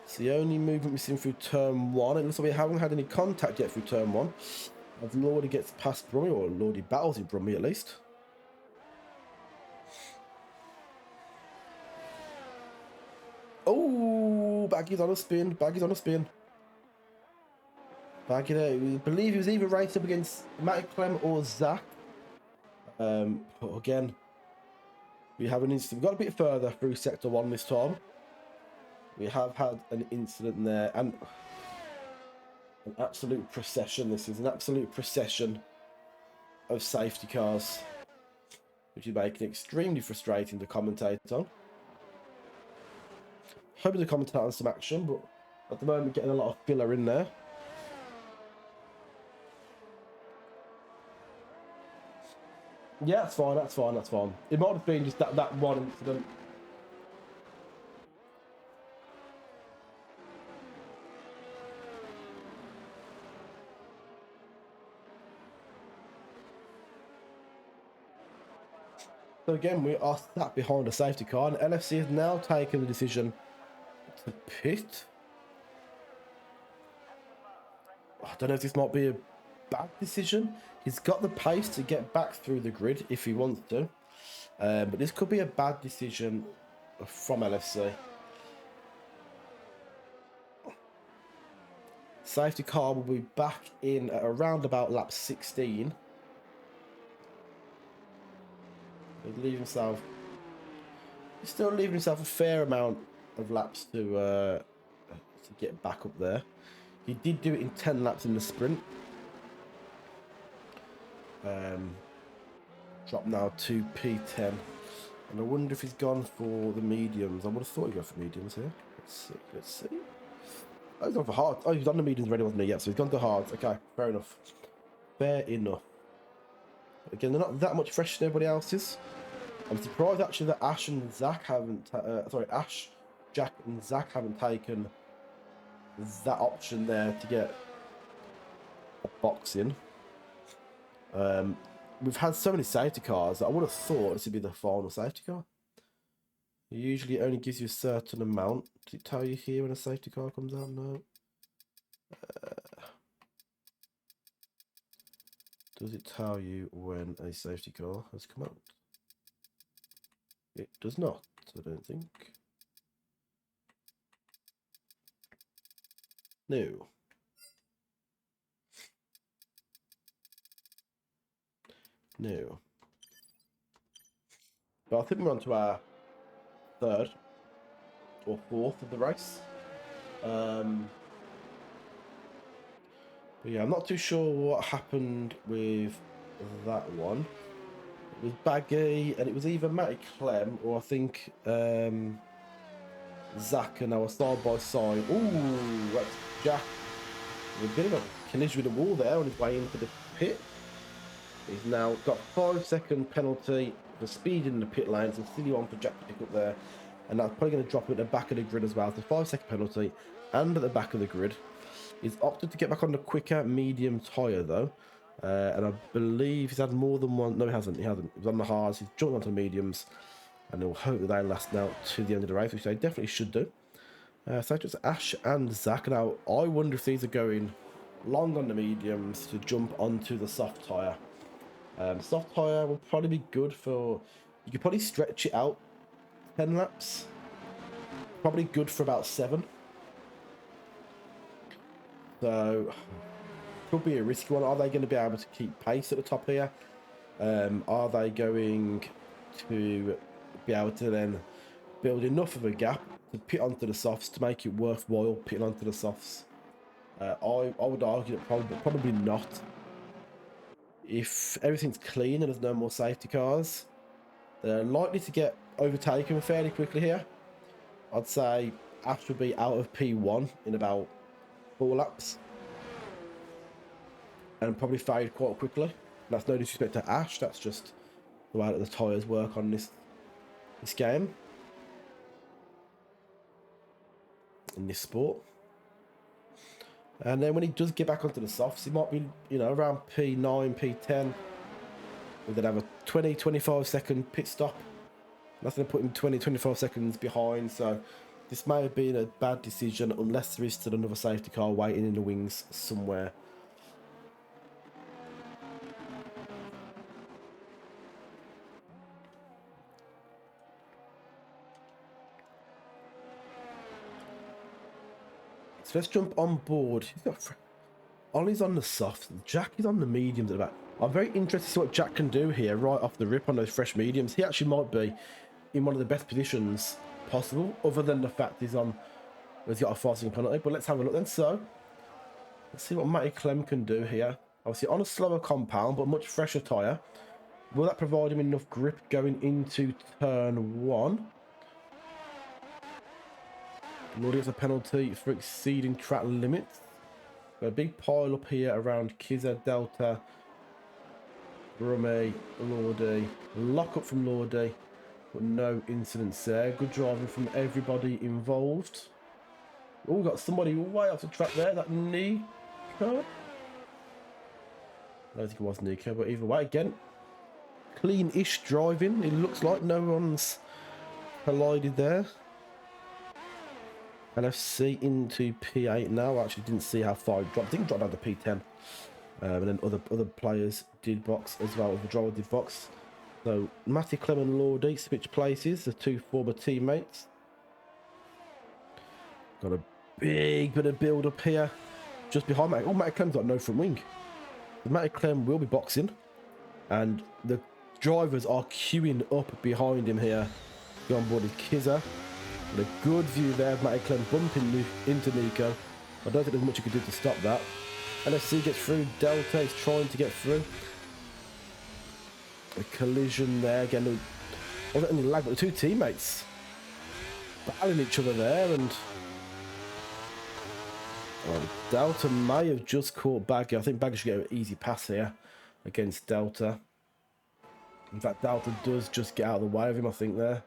It's the only movement we've seen through turn 1. It looks like we haven't had any contact yet through turn 1. As Lordy gets past Brummy, or Lordy battles in Brummy at least. Oh, Baggy's on a spin. Baggy's on a spin. Baggy there. I believe he was either racing up against Matty Clem or Zach. But again, we have an incident. We got a bit further through sector 1 this time. We have had an incident there, and an absolute procession. This is an absolute procession of safety cars, which is making it extremely frustrating to commentate on. Hoping to commentate on some action, but at the moment getting a lot of filler in there. Yeah, that's fine, that's fine, that's fine. It might have been just that one incident. So again, we are sat behind a safety car, and LFC has now taken the decision to pit. I don't know if this might be a bad decision. He's got the pace to get back through the grid if he wants to. But this could be a bad decision from LFC. Safety car will be back in at around about lap 16. He's still leaving himself a fair amount of laps to get back up there. He did do it in 10 laps in the sprint. Drop now to P10. And I wonder if he's gone for the mediums. I would have thought he'd go for mediums here. Let's see. Oh, he's gone for hard. Oh, he's done the mediums already, wasn't he? Yeah, so he's gone to hards. Okay, fair enough. Fair enough. Again, they're not that much fresher than everybody else's. I'm surprised actually that Ash, Jack and Zach haven't taken that option there to get a box in. We've had so many safety cars that I would have thought this would be the final safety car. It usually only gives you a certain amount. Does it tell you here when a safety car comes out? No. Does it tell you when a safety car has come out? It does not, I don't think. No. No. But I think we're on to our 3rd or 4th of the race. But yeah, I'm not too sure what happened with that one. It was Baggy, and it was either Matty Clem or I think Zach and our side by side. Ooh, that's Jack. A bit of a collision with the wall there on his way into the pit. He's now got 5-second penalty for speed in the pit lane. It's a silly one for Jack to pick up there. And that's probably going to drop him at the back of the grid as well. So 5-second penalty and at the back of the grid. He's opted to get back on the quicker medium tyre though. And I believe he's had more than one. No, he hasn't. He hasn't. He was on the hards. He's jumped onto the mediums. And he'll hope that they last now to the end of the race, which they definitely should do. So it's Ash and Zach. Now, I wonder if these are going long on the mediums to jump onto the soft tyre. Soft tyre will probably be good for... You could probably stretch it out 10 laps. probably good for about 7. So, could be a risky one. Are they going to be able to keep pace at the top here? Are they going to be able to then build enough of a gap to pit onto the softs to make it worthwhile pitting onto the softs? I would argue that probably not. If everything's clean and there's no more safety cars, they're likely to get overtaken fairly quickly here. I'd say Ash will be out of P1 in about 4 laps. And probably fade quite quickly. That's no disrespect to Ash, that's just the way that the tyres work on this game. In this sport. And then when he does get back onto the softs, he might be, you know, around P9, P10. We'll then have a 20-25 second pit stop. That's going to put him 20-25 seconds behind. So this may have been a bad decision unless there is still another safety car waiting in the wings somewhere. So let's jump on board. Ollie's on the soft. Jack is on the mediums at the back. I'm very interested to see what Jack can do here right off the rip on those fresh mediums. He actually might be in one of the best positions possible, other than the fact he's got a 5-second penalty. But let's have a look then. So let's see what Matty Clem can do here. Obviously on a slower compound, but much fresher tyre. Will that provide him enough grip going into turn 1? Lord gets a penalty for exceeding track limits. Got a big pile up here around Kizza, Delta, Brumme, Lordy. Lock up from Lordy, but no incidents there. Good driving from everybody involved. Oh, got somebody way off the track there. That Nico? I don't think it was Nico, but either way, again, clean-ish driving. It looks like no one's collided there. LFC into P8 now. I actually didn't see how far it dropped. I think it dropped down to P10. And then other players did box as well. The driver did box. So Matty Clem and Lordy switch places, the 2 former teammates. Got a big bit of build up here. Just behind Matty. Oh, Matty Clem's got no front wing. The Matty Clem will be boxing. And the drivers are queuing up behind him here. Go on board with Kizza. A good view there of Matty Clem bumping into Nico. I don't think there's much you can do to stop that. LFC gets through. Delta is trying to get through. A collision there. Again, there wasn't any lag, but the two teammates battling each other there. And Delta may have just caught Baggy. I think Baggy should get an easy pass here against Delta. In fact, Delta does just get out of the way of him, I think, there.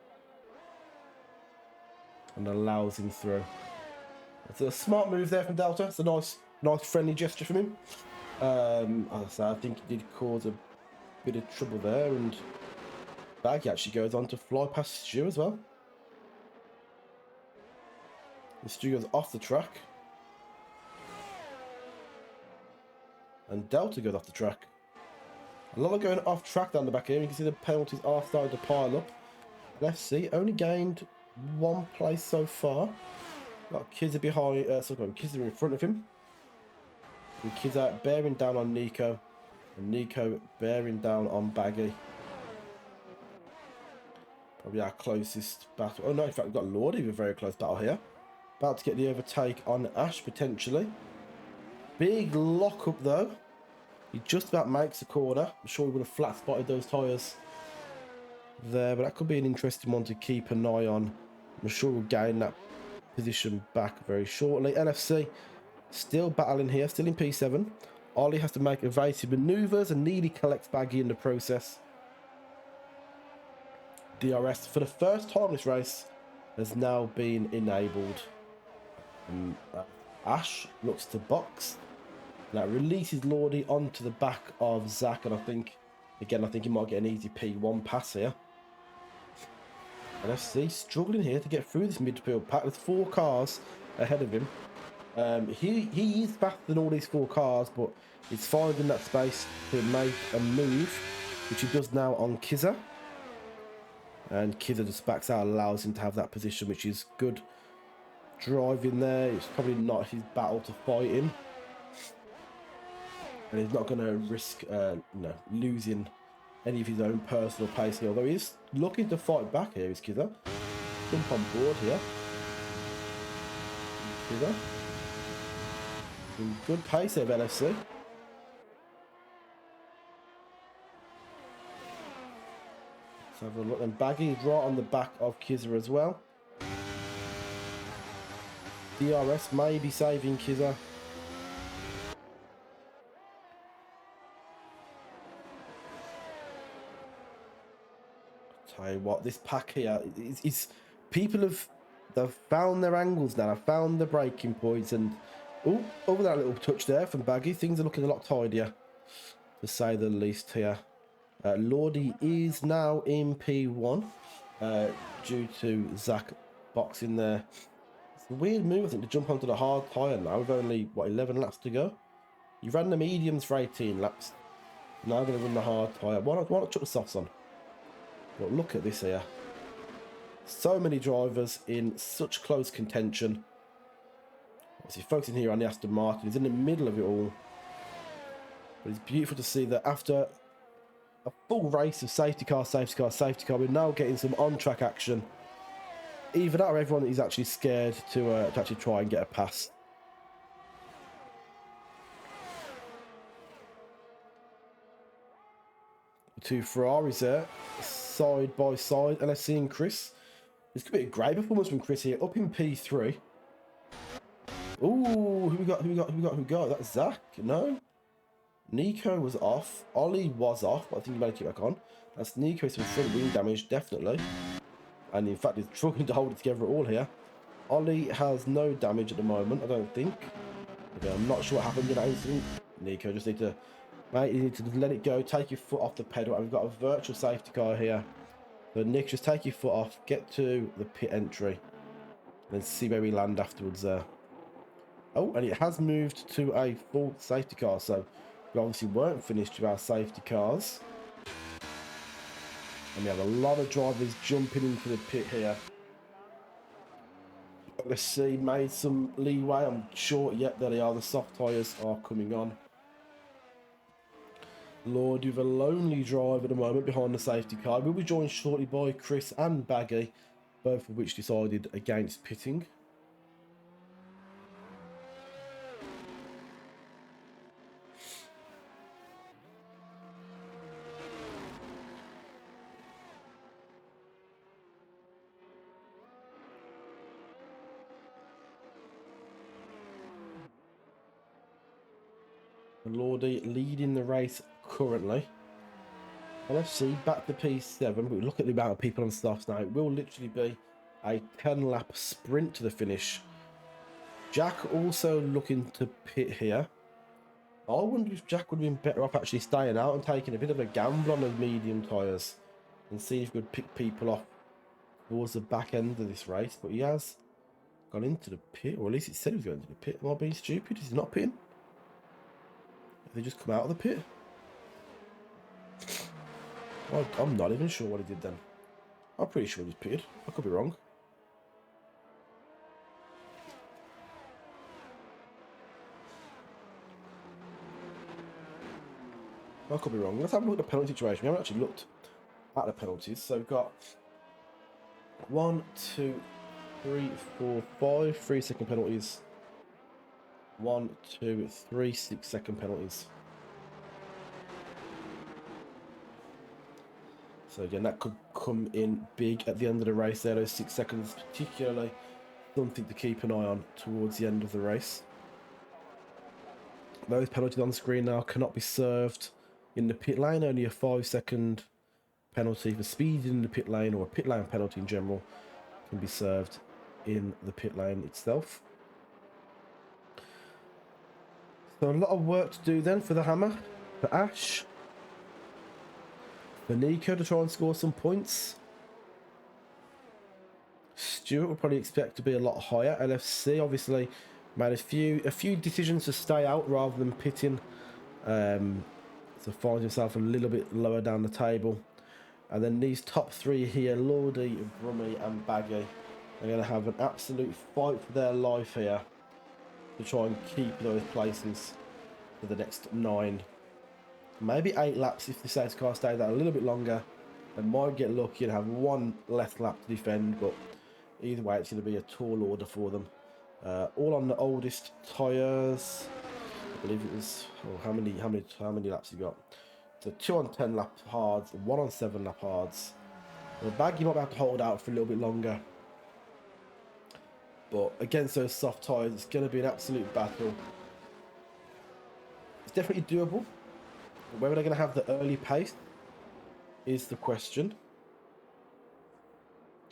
And allows him through. It's a smart move there from Delta. It's a nice friendly gesture from him. As I say, I think he did cause a bit of trouble there, and Baggy actually goes on to fly past Stu as well. And Stu goes off the track. And Delta goes off the track. A lot of going off track down the back here. You can see the penalties are starting to pile up. Let's see, only gained 1 place so far. Got Kizza behind, Kizza in front of him. And Kizza bearing down on Nico. And Nico bearing down on Baggy. Probably our closest battle. Oh no, in fact we've got Lordy with a very close battle here. About to get the overtake on Ash potentially. Big lock up though. He just about makes a corner. I'm sure he would have flat spotted those tyres there, but that could be an interesting one to keep an eye on. I'm sure we'll gain that position back very shortly. LFC still battling here, still in P7. Ollie has to make evasive manoeuvres and nearly collects Baggy in the process. DRS for the first time this race has now been enabled. Ash looks to box. That releases Lordy onto the back of Zach, and I think he might get an easy P1 pass here. LFC struggling here to get through this midfield pack. There's 4 cars ahead of him. He is faster than all these 4 cars, but he's finding that space to make a move, which he does now on Kizza. And Kizza just backs out, allows him to have that position, which is good driving there. It's probably not his battle to fight in. And he's not going to risk losing any of his own personal pace here. Although he's looking to fight back here, is Kizza. Jump on board here. Kizza. Good pace of LFC. Let's have a look. And Baggy is right on the back of Kizza as well. DRS may be saving Kizza. Tell you what, this pack here is people they've found their angles now. I've found the braking points, and oh, over that little touch there from Baggy, things are looking a lot tidier, to say the least here. Lordy is now in P1 due to Zach boxing there. It's a weird move, I think, to jump onto the hard tyre now with only, what, 11 laps to go? You ran the mediums for 18 laps. Now going to run the hard tyre. Why not chuck the softs on? But look at this here. So many drivers in such close contention. Obviously focusing here on the Aston Martin. He's in the middle of it all. But it's beautiful to see that after a full race of safety car, we're now getting some on-track action. Either that or everyone is actually scared to actually try and get a pass. Two Ferraris there, side by side, LFC and Chris. This could be a great performance from Chris here, up in P3. Ooh, who we got? That's Zach, no? Nico was off. Ollie was off, but I think he managed to get back on. That's Nico with some front wing damage, definitely. And in fact, he's struggling to hold it together at all here. Ollie has no damage at the moment, I don't think. Okay, I'm not sure what happened in that incident. Nico just need to... Mate, you need to let it go, take your foot off the pedal, and we've got a virtual safety car here. So Nick, just take your foot off, get to the pit entry, and then see where we land afterwards there. Oh, and it has moved to a full safety car, so we obviously weren't finished with our safety cars. And we have a lot of drivers jumping into the pit here. Let's see, made some leeway. I'm sure yet that they are. The soft tyres are coming on. Lord, with a lonely drive at the moment behind the safety car. We'll be joined shortly by Chris and Baggy, both of which decided against pitting. Lordy leading the race currently. LFC back to P7. But look at the amount of people on softs now. It will literally be a 10-lap sprint to the finish. Jack also looking to pit here. I wonder if Jack would have been better off actually staying out and taking a bit of a gamble on those medium tyres and see if he could pick people off towards the back end of this race. But he has gone into the pit, or at least it said he was going to the pit. Am I being stupid? Is he not pitting? Have they just come out of the pit? Well, I'm not even sure what he did then. I'm pretty sure he pitted. I could be wrong. I could be wrong. Let's have a look at the penalty situation. We haven't actually looked at the penalties. So we've got 1, 2, 3, 4, 5 3-second penalties. 1, 2, 3 6-second penalties. So again, that could come in big at the end of the race there. Those 6 seconds, particularly something to keep an eye on towards the end of the race. Those penalties on screen now cannot be served in the pit lane. Only a 5-second penalty for speeding in the pit lane, or a pit lane penalty in general, can be served in the pit lane itself. So a lot of work to do then for the Hammer, for Ash, for Nico to try and score some points. Stuart will probably expect to be a lot higher. LFC obviously made a few decisions to stay out rather than pitting, to find himself a little bit lower down the table. And then these top three here, Lordy, Brummy and Baggy, They're going to have an absolute fight for their life here to try and keep those places for the next 9, maybe 8 laps if the safety car stays out a little bit longer. They might get lucky and have 1 less lap to defend, but either way, it's going to be a tall order for them. All on the oldest tyres. I believe it was. Oh, how many laps you got? So 2 on 10 lap hards, 1 on 7 lap hards. The Baggy might have to hold out for a little bit longer, but against those soft tyres, it's going to be an absolute battle. It's definitely doable. But whether they're going to have the early pace is the question.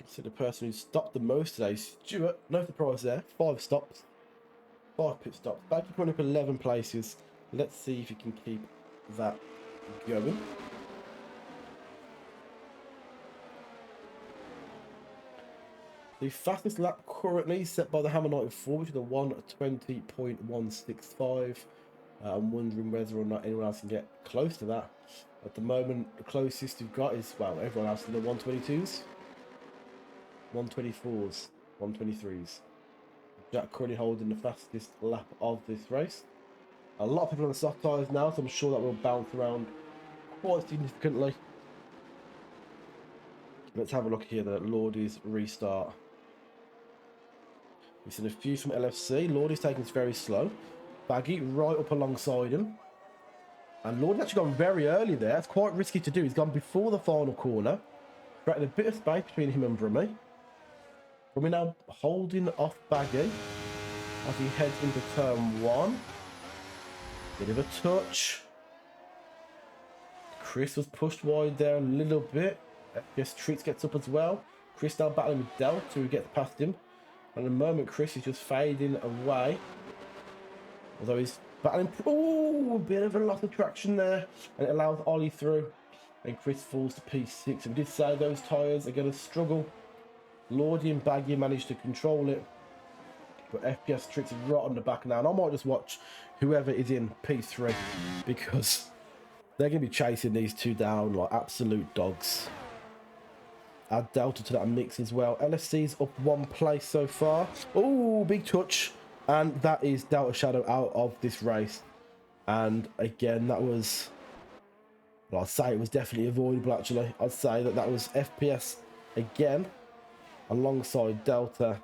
So the person who stopped the most today, Stuart, no surprise there, 5 stops, 5 pit stops. Baggy putting up 11 places. Let's see if he can keep that going. The fastest lap currently set by the Hammer 94, which is a 1:20.165. I'm wondering whether or not anyone else can get close to that. At the moment, the closest you've got is, well, everyone else in the 122s, 124s, 123s. Jack currently holding the fastest lap of this race. A lot of people on the soft tyres now, so I'm sure that will bounce around quite significantly. Let's have a look here at Lordy's restart. We've seen a few from LFC. Lordy's taking this very slow. Baggy right up alongside him. And Lordy's actually gone very early there. It's quite risky to do. He's gone before the final corner. Creating a bit of space between him and Brummy. Brummy now holding off Baggy as he heads into turn 1. Bit of a touch. Chris was pushed wide there a little bit. FPS Treats gets up as well. Chris now battling with Del to get past him. At the moment, Chris is just fading away. Although he's battling... Oh, a bit of a loss of traction there. And it allows Ollie through. And Chris falls to P6. And we did say those tyres are going to struggle. Lordy and Baggy managed to control it. But FPS Tricks is right on the back now. And I might just watch whoever is in P3. Because they're going to be chasing these two down like absolute dogs. Add Delta to that mix as well. LFC's up 1 place so far. Oh, big touch. And that is Delta Shadow out of this race. And again, that was... Well, I'd say it was definitely avoidable, actually. I'd say that was FPS again. Alongside Delta.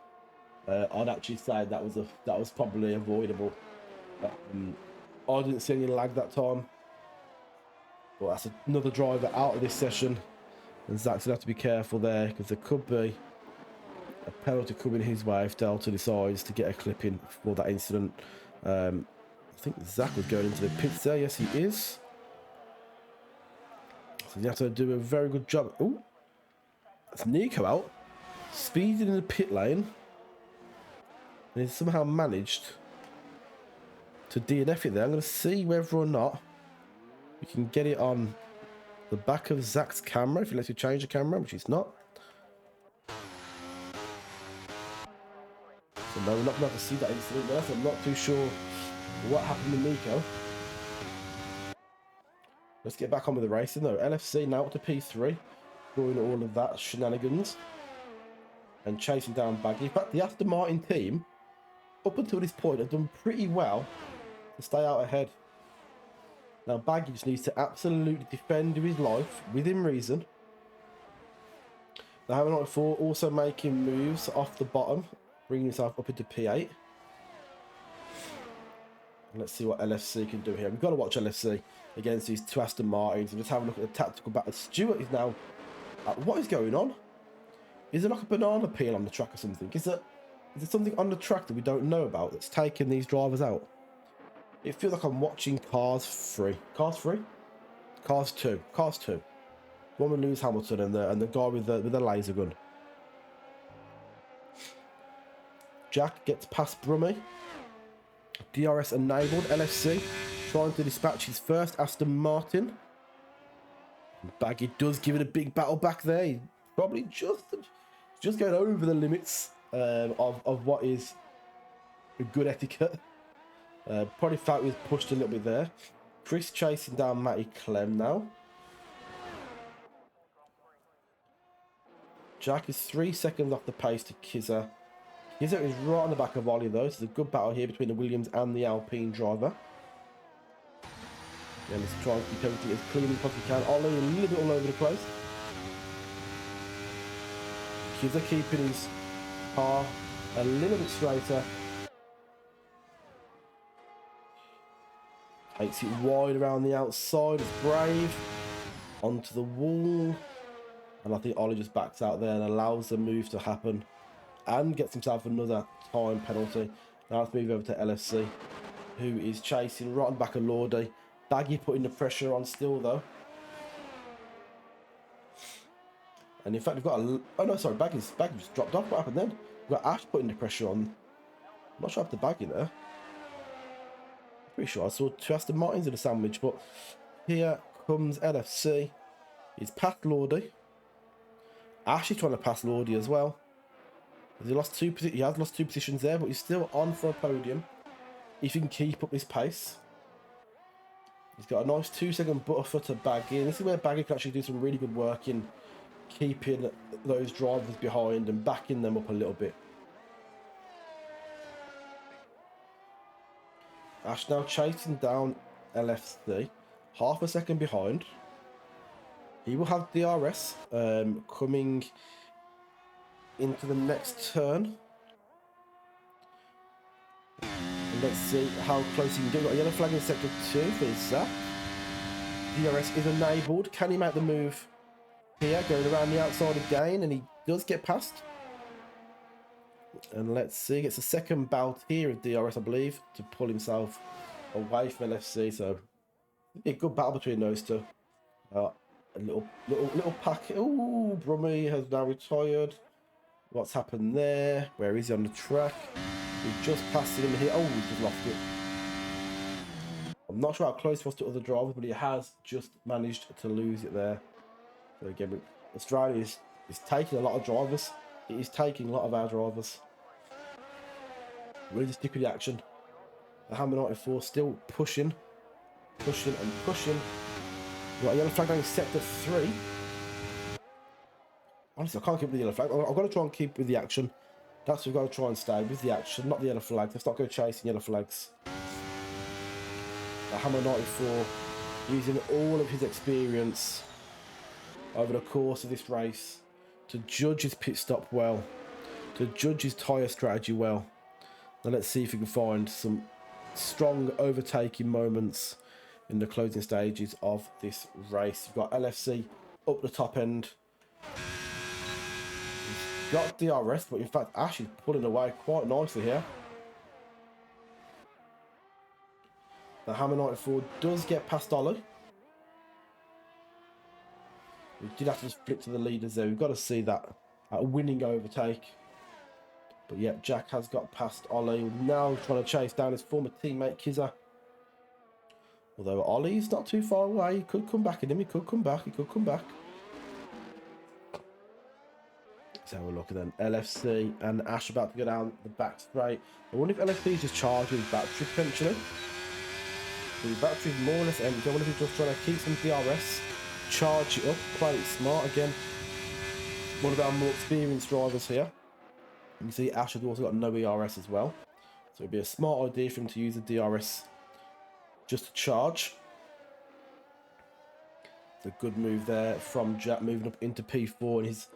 I'd actually say that was probably avoidable. I didn't see any lag that time. But that's another driver out of this session. And Zach's going to have to be careful there, because there could be a penalty coming his way if Delta decides to get a clip in for that incident. I think Zach was going into the pits there. Yes, he is. So you have to do a very good job. Oh, that's Nico out. Speeding in the pit lane. And he's somehow managed to DNF it there. I'm going to see whether or not we can get it on the back of Zach's camera, if he lets you change the camera, which it's not. So no, we're not going to see that incident there, so I'm not too sure what happened with Nico. Let's get back on with the racing though. LFC now up to P3, doing all of that shenanigans and chasing down Baggy. In fact, the Aston Martin team, up until this point, have done pretty well to stay out ahead. Now, Baggy just needs to absolutely defend his life within reason. The Hammer 94 also making moves off the bottom, bringing himself up into P8. Let's see what LFC can do here. We've got to watch LFC against these two Aston Martins and just have a look at the tactical battle. Stuart is now... what is going on? Is there like a banana peel on the track or something? Is there something on the track that we don't know about that's taking these drivers out? It feels like I'm watching Cars 3. Cars 3? Cars 2. Cars 2. The one with Lewis Hamilton and the guy with the laser gun. Jack gets past Brummy. DRS enabled. LFC trying to dispatch his first Aston Martin. Baggy does give it a big battle back there. He's probably just going over the limits of what is a good etiquette. Probably felt he was pushed a little bit there. Chris chasing down Matty Clem now. Jack is 3 seconds off the pace to Kizza. Kizza is right on the back of Ollie though, so it's a good battle here between the Williams and the Alpine driver. Yeah, let's try and keep everything as clean as possibly can. Ollie a little bit all over the place. Kizza keeping his car a little bit straighter. Takes it wide around the outside. It's Brave onto the wall. And I think Ollie just backs out there and allows the move to happen. And gets himself another time penalty. Now let's move over to LFC, who is chasing right on the back of Lordy. Baggy putting the pressure on still though. And in fact we've got a... Oh no, sorry, Baggy just dropped off. What happened then? We've got Ash putting the pressure on. I'm not sure I have the Baggy there. Pretty sure I saw 2 Aston Martins in the sandwich, but here comes LFC. He's past Lordy. Ash is trying to pass Lordy as well. He has lost 2 positions there, but he's still on for a podium if he can keep up this pace. He's got a nice 2-second buffer to Baggy, and this is where Baggy can actually do some really good work in keeping those drivers behind and backing them up a little bit. Ash now chasing down LFC, half a second behind. He will have DRS coming into the next turn. And let's see how close he can do. Got a yellow flag in sector 2 for his Zap. DRS is enabled. Can he make the move here, going around the outside again? And he does get past. And let's see, gets a second bout here of DRS, I believe, to pull himself away from LFC. So a good battle between those two. A little pack. Oh, Brummy has now retired. What's happened there? Where is he on the track? He just passed him here. Oh, he just lost it. I'm not sure how close he was to other drivers, but he has just managed to lose it there. So again, Australia is taking a lot of drivers. It is taking a lot of our drivers. Really stick with the action. The Hammer 94 still pushing and pushing. We've got a yellow flag down in sector 3. Honestly, I can't keep with the yellow flag. I've got to try and keep with the action. That's what we've got to try and stay with the action, not the yellow flag. Let's not go chasing yellow flags. The Hammer 94 using all of his experience over the course of this race to judge his pit stop well, to judge his tyre strategy well. Now let's see if we can find some strong overtaking moments in the closing stages of this race. We've got LFC up the top end. He's got DRS, but in fact Ash is pulling away quite nicely here. The Hammer 94 does get past Ollie. We did have to just flip to the leaders there. We've got to see that winning overtake. But yeah, Jack has got past Ollie. Now trying to chase down his former teammate Kizza. Although Ollie's not too far away. He could come back at him. He could come back. Let's have a look at them. LFC and Ash about to go down the back straight. I wonder if LFC is just charging his battery potentially. The battery's more or less empty. I wonder if he's just trying to keep some DRS, charge it up, play it smart again. One of our more experienced drivers here. You can see Ash has also got no ERS as well. So it'd be a smart idea for him to use the DRS just to charge. It's a good move there from Jack, moving up into P4, and he's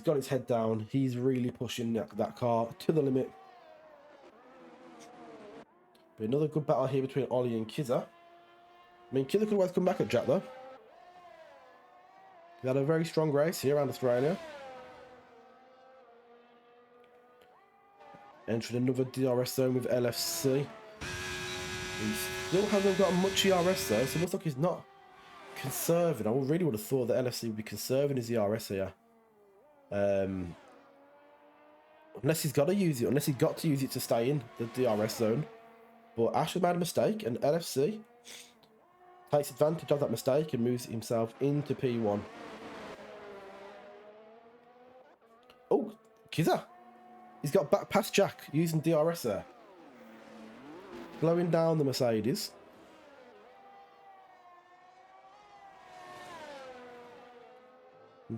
got his head down. He's really pushing that car to the limit. But another good battle here between Ollie and Kizza. I mean, Kizza could always come back at Jack though. He had a very strong race here around Australia. Entering another DRS zone with LFC. He still hasn't got much ERS though, so it looks like he's not conserving. I really would have thought that LFC would be conserving his ERS here. Unless he's got to use it, unless he got to use it to stay in the DRS zone. But Ash has made a mistake, and LFC takes advantage of that mistake and moves himself into P1. Oh, Kizza! He's got back past Jack using DRS there. Blowing down the Mercedes.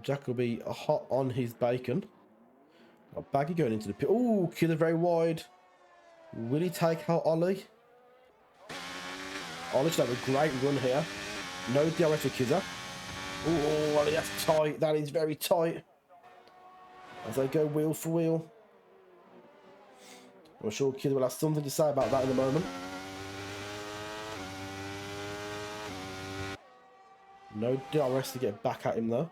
Jack will be hot on his bacon. Got Baggy going into the pit. Oh, Killer very wide. Will he take out Ollie? Ollie should have a great run here. No DRS for Kizza. Oh, Ollie, that's tight. That is very tight. As they go wheel for wheel. I'm sure Kizza will have something to say about that in a moment. No DRS to get back at him though.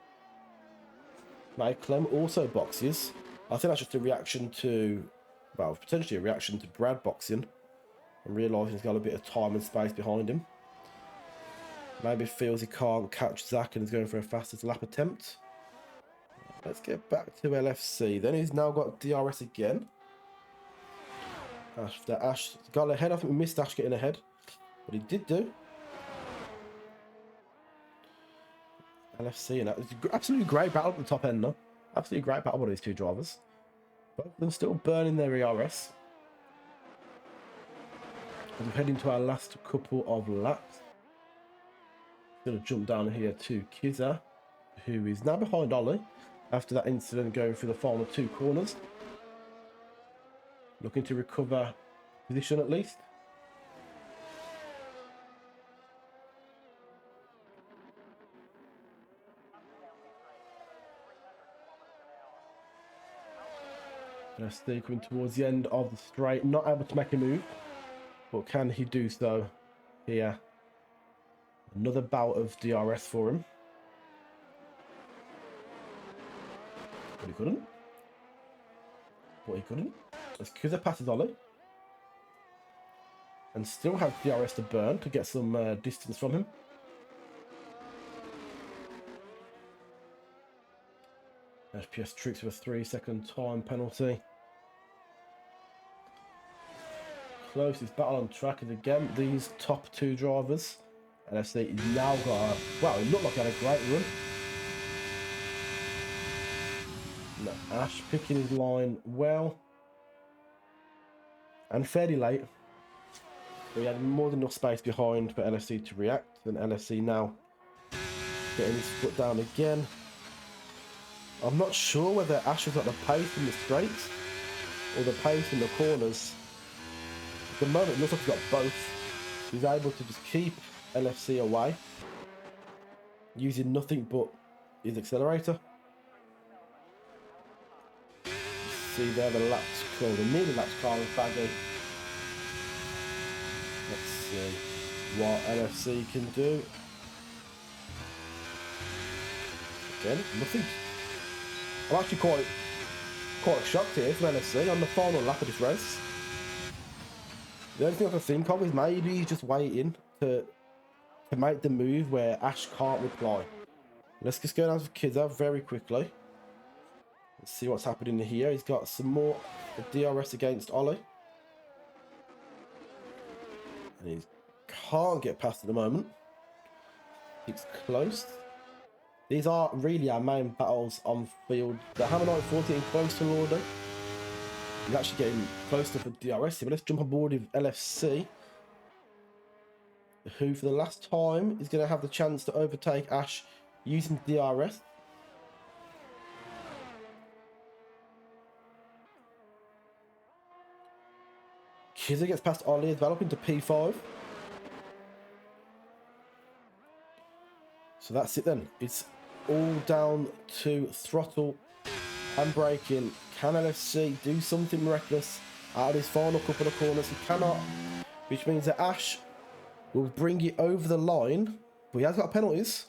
Now Clem also boxes. I think that's just a reaction to, well, potentially a reaction to Brad boxing and realising he's got a bit of time and space behind him. Maybe feels he can't catch Zach and is going for a fastest lap attempt. Let's get back to LFC. Then he's now got DRS again. Ash got ahead. I think we missed Ash getting ahead, but he did do. LFC and that was absolutely great battle at the top end though. Absolutely great battle by these two drivers. Both of them still burning their ERS. As we're heading to our last couple of laps. Going to jump down here to Kizza, who is now behind Ollie after that incident going through the final two corners. Looking to recover position at least. Still coming towards the end of the straight, not able to make a move, but can he do so here? Another bout of DRS for him. But he couldn't. As Kizza passes Ollie. And still has DRS to burn to get some distance from him. FPS tricks with a 3-second time penalty. Closest battle on track is again these top two drivers. LFC he's now got a, well, it looked like he had a great run. No, Ash picking his line well. And fairly late. We had more than enough space behind for LFC to react. And LFC now getting his foot down again. I'm not sure whether Ash has got the pace in the straights or the pace in the corners. At the moment, it looks like he's got both. He's able to just keep LFC away, using nothing but his accelerator. See there, the laps called the nearly laps car is Baggy. Let's see what LFC can do. Again, nothing. I'm actually quite shocked here for LFC on the final lap of this race. The only thing I can think of is maybe he's just waiting to make the move where Ash can't reply. Let's just go down to Kizza very quickly. Let's see what's happening here. He's got some more DRS against Ollie. And he can't get past at the moment. It's close. These are really our main battles on field. The Hammer 940 close to Lordy. He's actually getting close to the DRS here, but let's jump on board with LFC, who for the last time is going to have the chance to overtake Ash using DRS. Kizza gets past Ollie, developing to P5. So that's it then. It's all down to throttle and braking. Can LFC do something miraculous out of his final couple of corners? He cannot, which means that Ash will bring it over the line, but he has got penalties.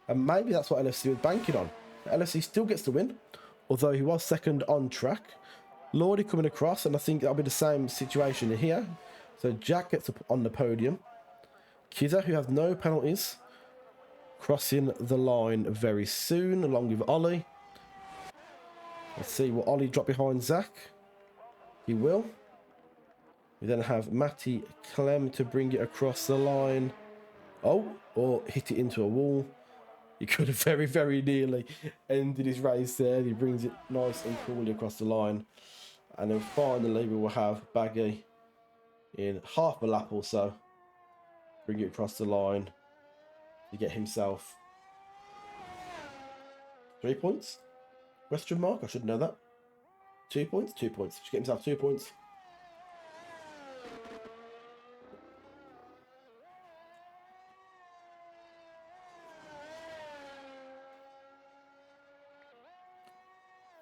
And maybe that's what LFC was banking on. LFC still gets the win, although he was second on track. Lordy coming across, and I think that'll be the same situation here. So Jack gets up on the podium. Kizza, who has no penalties, crossing the line very soon, along with Ollie. Let's see, will Ollie drop behind Zach? He will. We then have Matty Clem to bring it across the line. Oh, or hit it into a wall. He could have very, very nearly ended his race there. He brings it nice and coolly across the line. And then finally we will have Baggy in half a lap or so. Bring it across the line to get himself 3 points? Question mark? I should know that. 2 points? 2 points. Should get himself 2 points.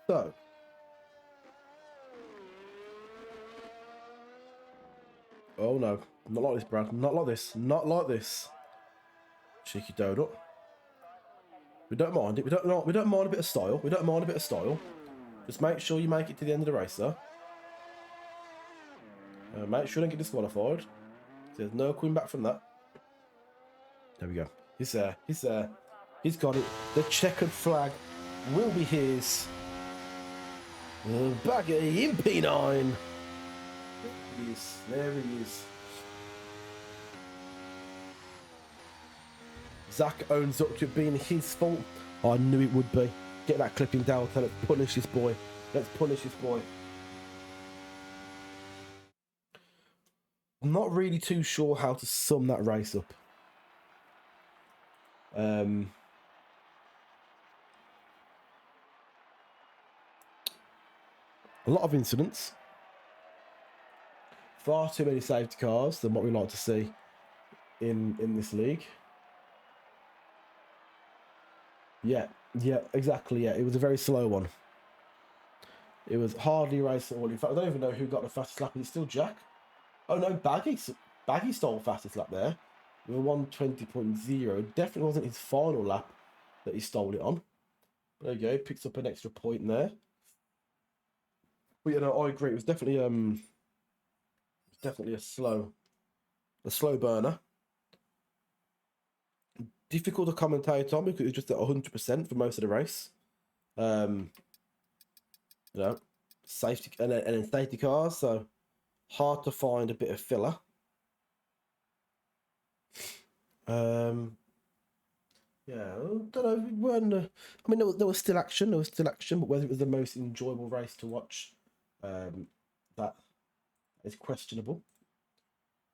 So. Oh no. Not like this, Brad. Not like this. Not like this. Cheeky donut. We don't mind it. We don't mind a bit of style. We don't mind a bit of style. Just make sure you make it to the end of the race, though. Make sure you don't get disqualified. There's no coming back from that. There we go. He's there. He's there. He's got it. The checkered flag will be his. Baggy in P9. There he is. There he is. Zach owns up to it being his fault. I knew it would be. Get that clipping down. Let's punish this boy. Let's punish this boy. I'm not really too sure how to sum that race up. A lot of incidents. Far too many safety cars than what we like to see in this league. Yeah, exactly. Yeah, it was a very slow one. It was hardly a race at all. In fact, I don't even know who got the fastest lap. Is it still Jack? Oh no, Baggy stole the fastest lap there. With a 1:20.0. Definitely wasn't his final lap that he stole it on. There you go, picks up an extra point there. But you know, I agree. It was definitely a slow burner. Difficult to commentate on because it was just at 100% for most of the race. You know, safety and then safety cars, so hard to find a bit of filler. Yeah, I don't know. I mean, there was still action. There was still action, but whether it was the most enjoyable race to watch, that is questionable.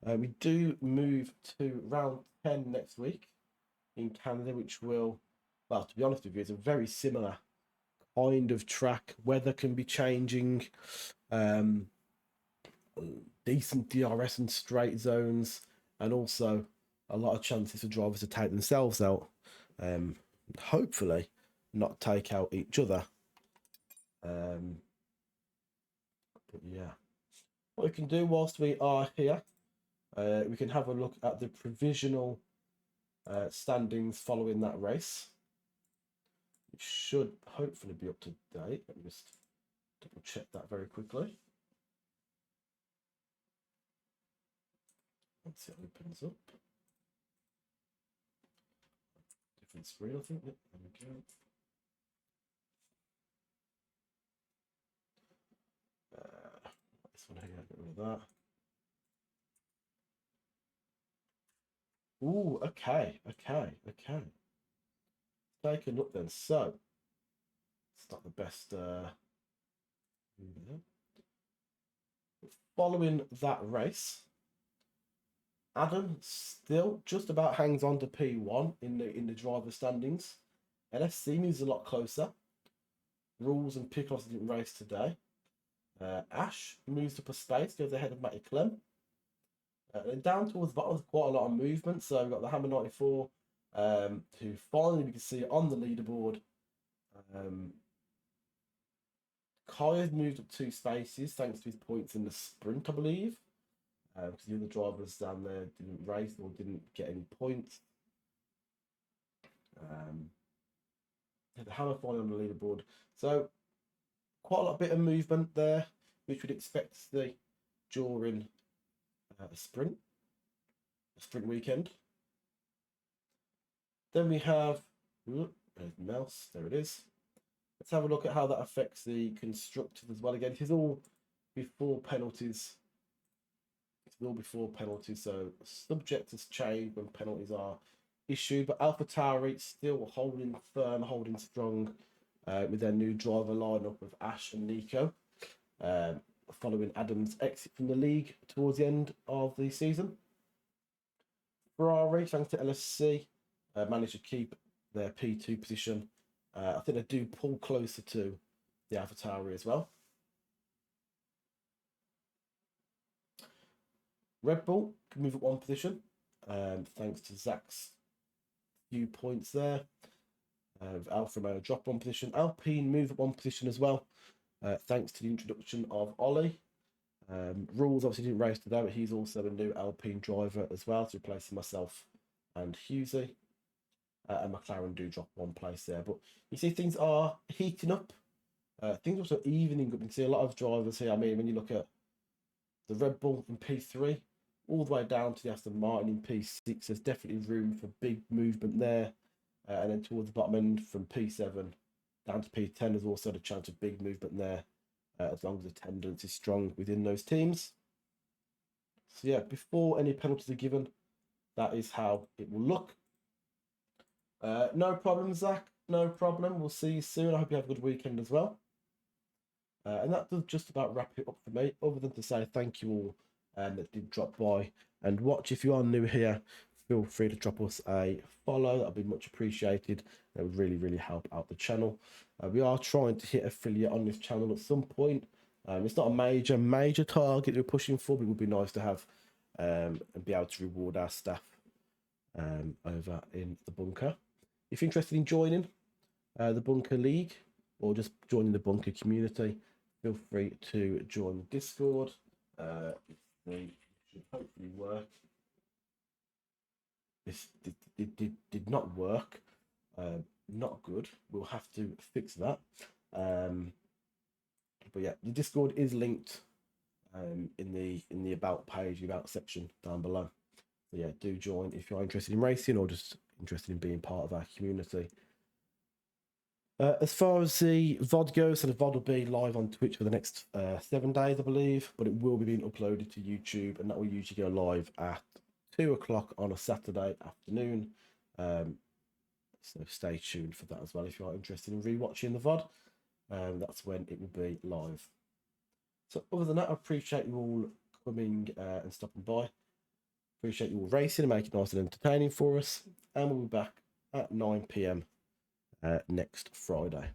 We do move to round 10 next week in Canada, which will, well, to be honest with you, it's a very similar kind of track. Weather can be changing. Decent DRS and straight zones, and also a lot of chances for drivers to take themselves out. Hopefully not take out each other. But yeah, what we can do whilst we are here, we can have a look at the provisional standings following that race. It should hopefully be up to date. Let me just double check that very quickly. Once it opens up. Different screen, I think. Yep, there we go. This one here, get rid of that. Ooh, okay. Take a look then. So, it's not the best. Following that race, Adam still just about hangs on to P1 in the driver standings. LSC moves a lot closer. Rules and Pickles didn't race today. Ash moves up a space, goes ahead of Matty Clem. And down towards the bottom, there's quite a lot of movement. So we've got the Hammer 94, who finally we can see on the leaderboard. Kaya's moved up 2 spaces thanks to his points in the sprint, I believe. Because the other drivers down there didn't race or didn't get any points. The Hammer finally on the leaderboard. So quite a lot bit of movement there, which we'd expect to see during a sprint weekend. Then we have, there's the mouse, there it is. Let's have a look at how that affects the constructors as well. Again, it is all before penalties. It's all before penalties, so subject has changed when penalties are issued. But AlphaTauri still holding firm, holding strong with their new driver lineup of Ash and Nico, following Adam's exit from the league towards the end of the season. Ferrari, thanks to LSC, managed to keep their P2 position I think they do pull closer to the AlphaTauri as well. Red Bull can move up one position, thanks to Zach's few points there. Alfa Romeo drop one position. Alpine move up one position as well, thanks to the introduction of Ollie. Rules obviously didn't race today, but he's also a new Alpine driver as well, to replace myself and Husey. And McLaren do drop one place there. But you see, things are heating up. Things are also evening up. You can see a lot of drivers here. I mean, when you look at the Red Bull in P3, all the way down to the Aston Martin in P6, there's definitely room for big movement there. And then towards the bottom end from P7 down to P10, there's also the chance of big movement there, as long as attendance is strong within those teams. So yeah, before any penalties are given, that is how it will look. No problem, Zach. No problem. We'll see you soon. I hope you have a good weekend as well. And that does just about wrap it up for me, other than to say thank you all that did drop by and watch. If you are new here, feel free to drop us a follow. That would be much appreciated. That would really, really help out the channel. We are trying to hit affiliate on this channel at some point. It's not a major target we're pushing for, but it would be nice to have and be able to reward our staff over in the bunker. If you're interested in joining the Bunker League or just joining the Bunker community, feel free to join the Discord. It should hopefully work. This did not work. Not good. We'll have to fix that. But yeah, the Discord is linked in the about page, the about section down below. So yeah, do join if you're interested in racing or just interested in being part of our community. As far as the VOD goes, so the VOD will be live on Twitch for the next 7 days, I believe, but it will be being uploaded to YouTube, and that will usually go live at 2 o'clock on a Saturday afternoon. So stay tuned for that as well if you are interested in rewatching the VOD. That's when it will be live. So other than that, I appreciate you all coming and stopping by. Appreciate you all racing and making it nice and entertaining for us. And we'll be back at 9 PM next Friday.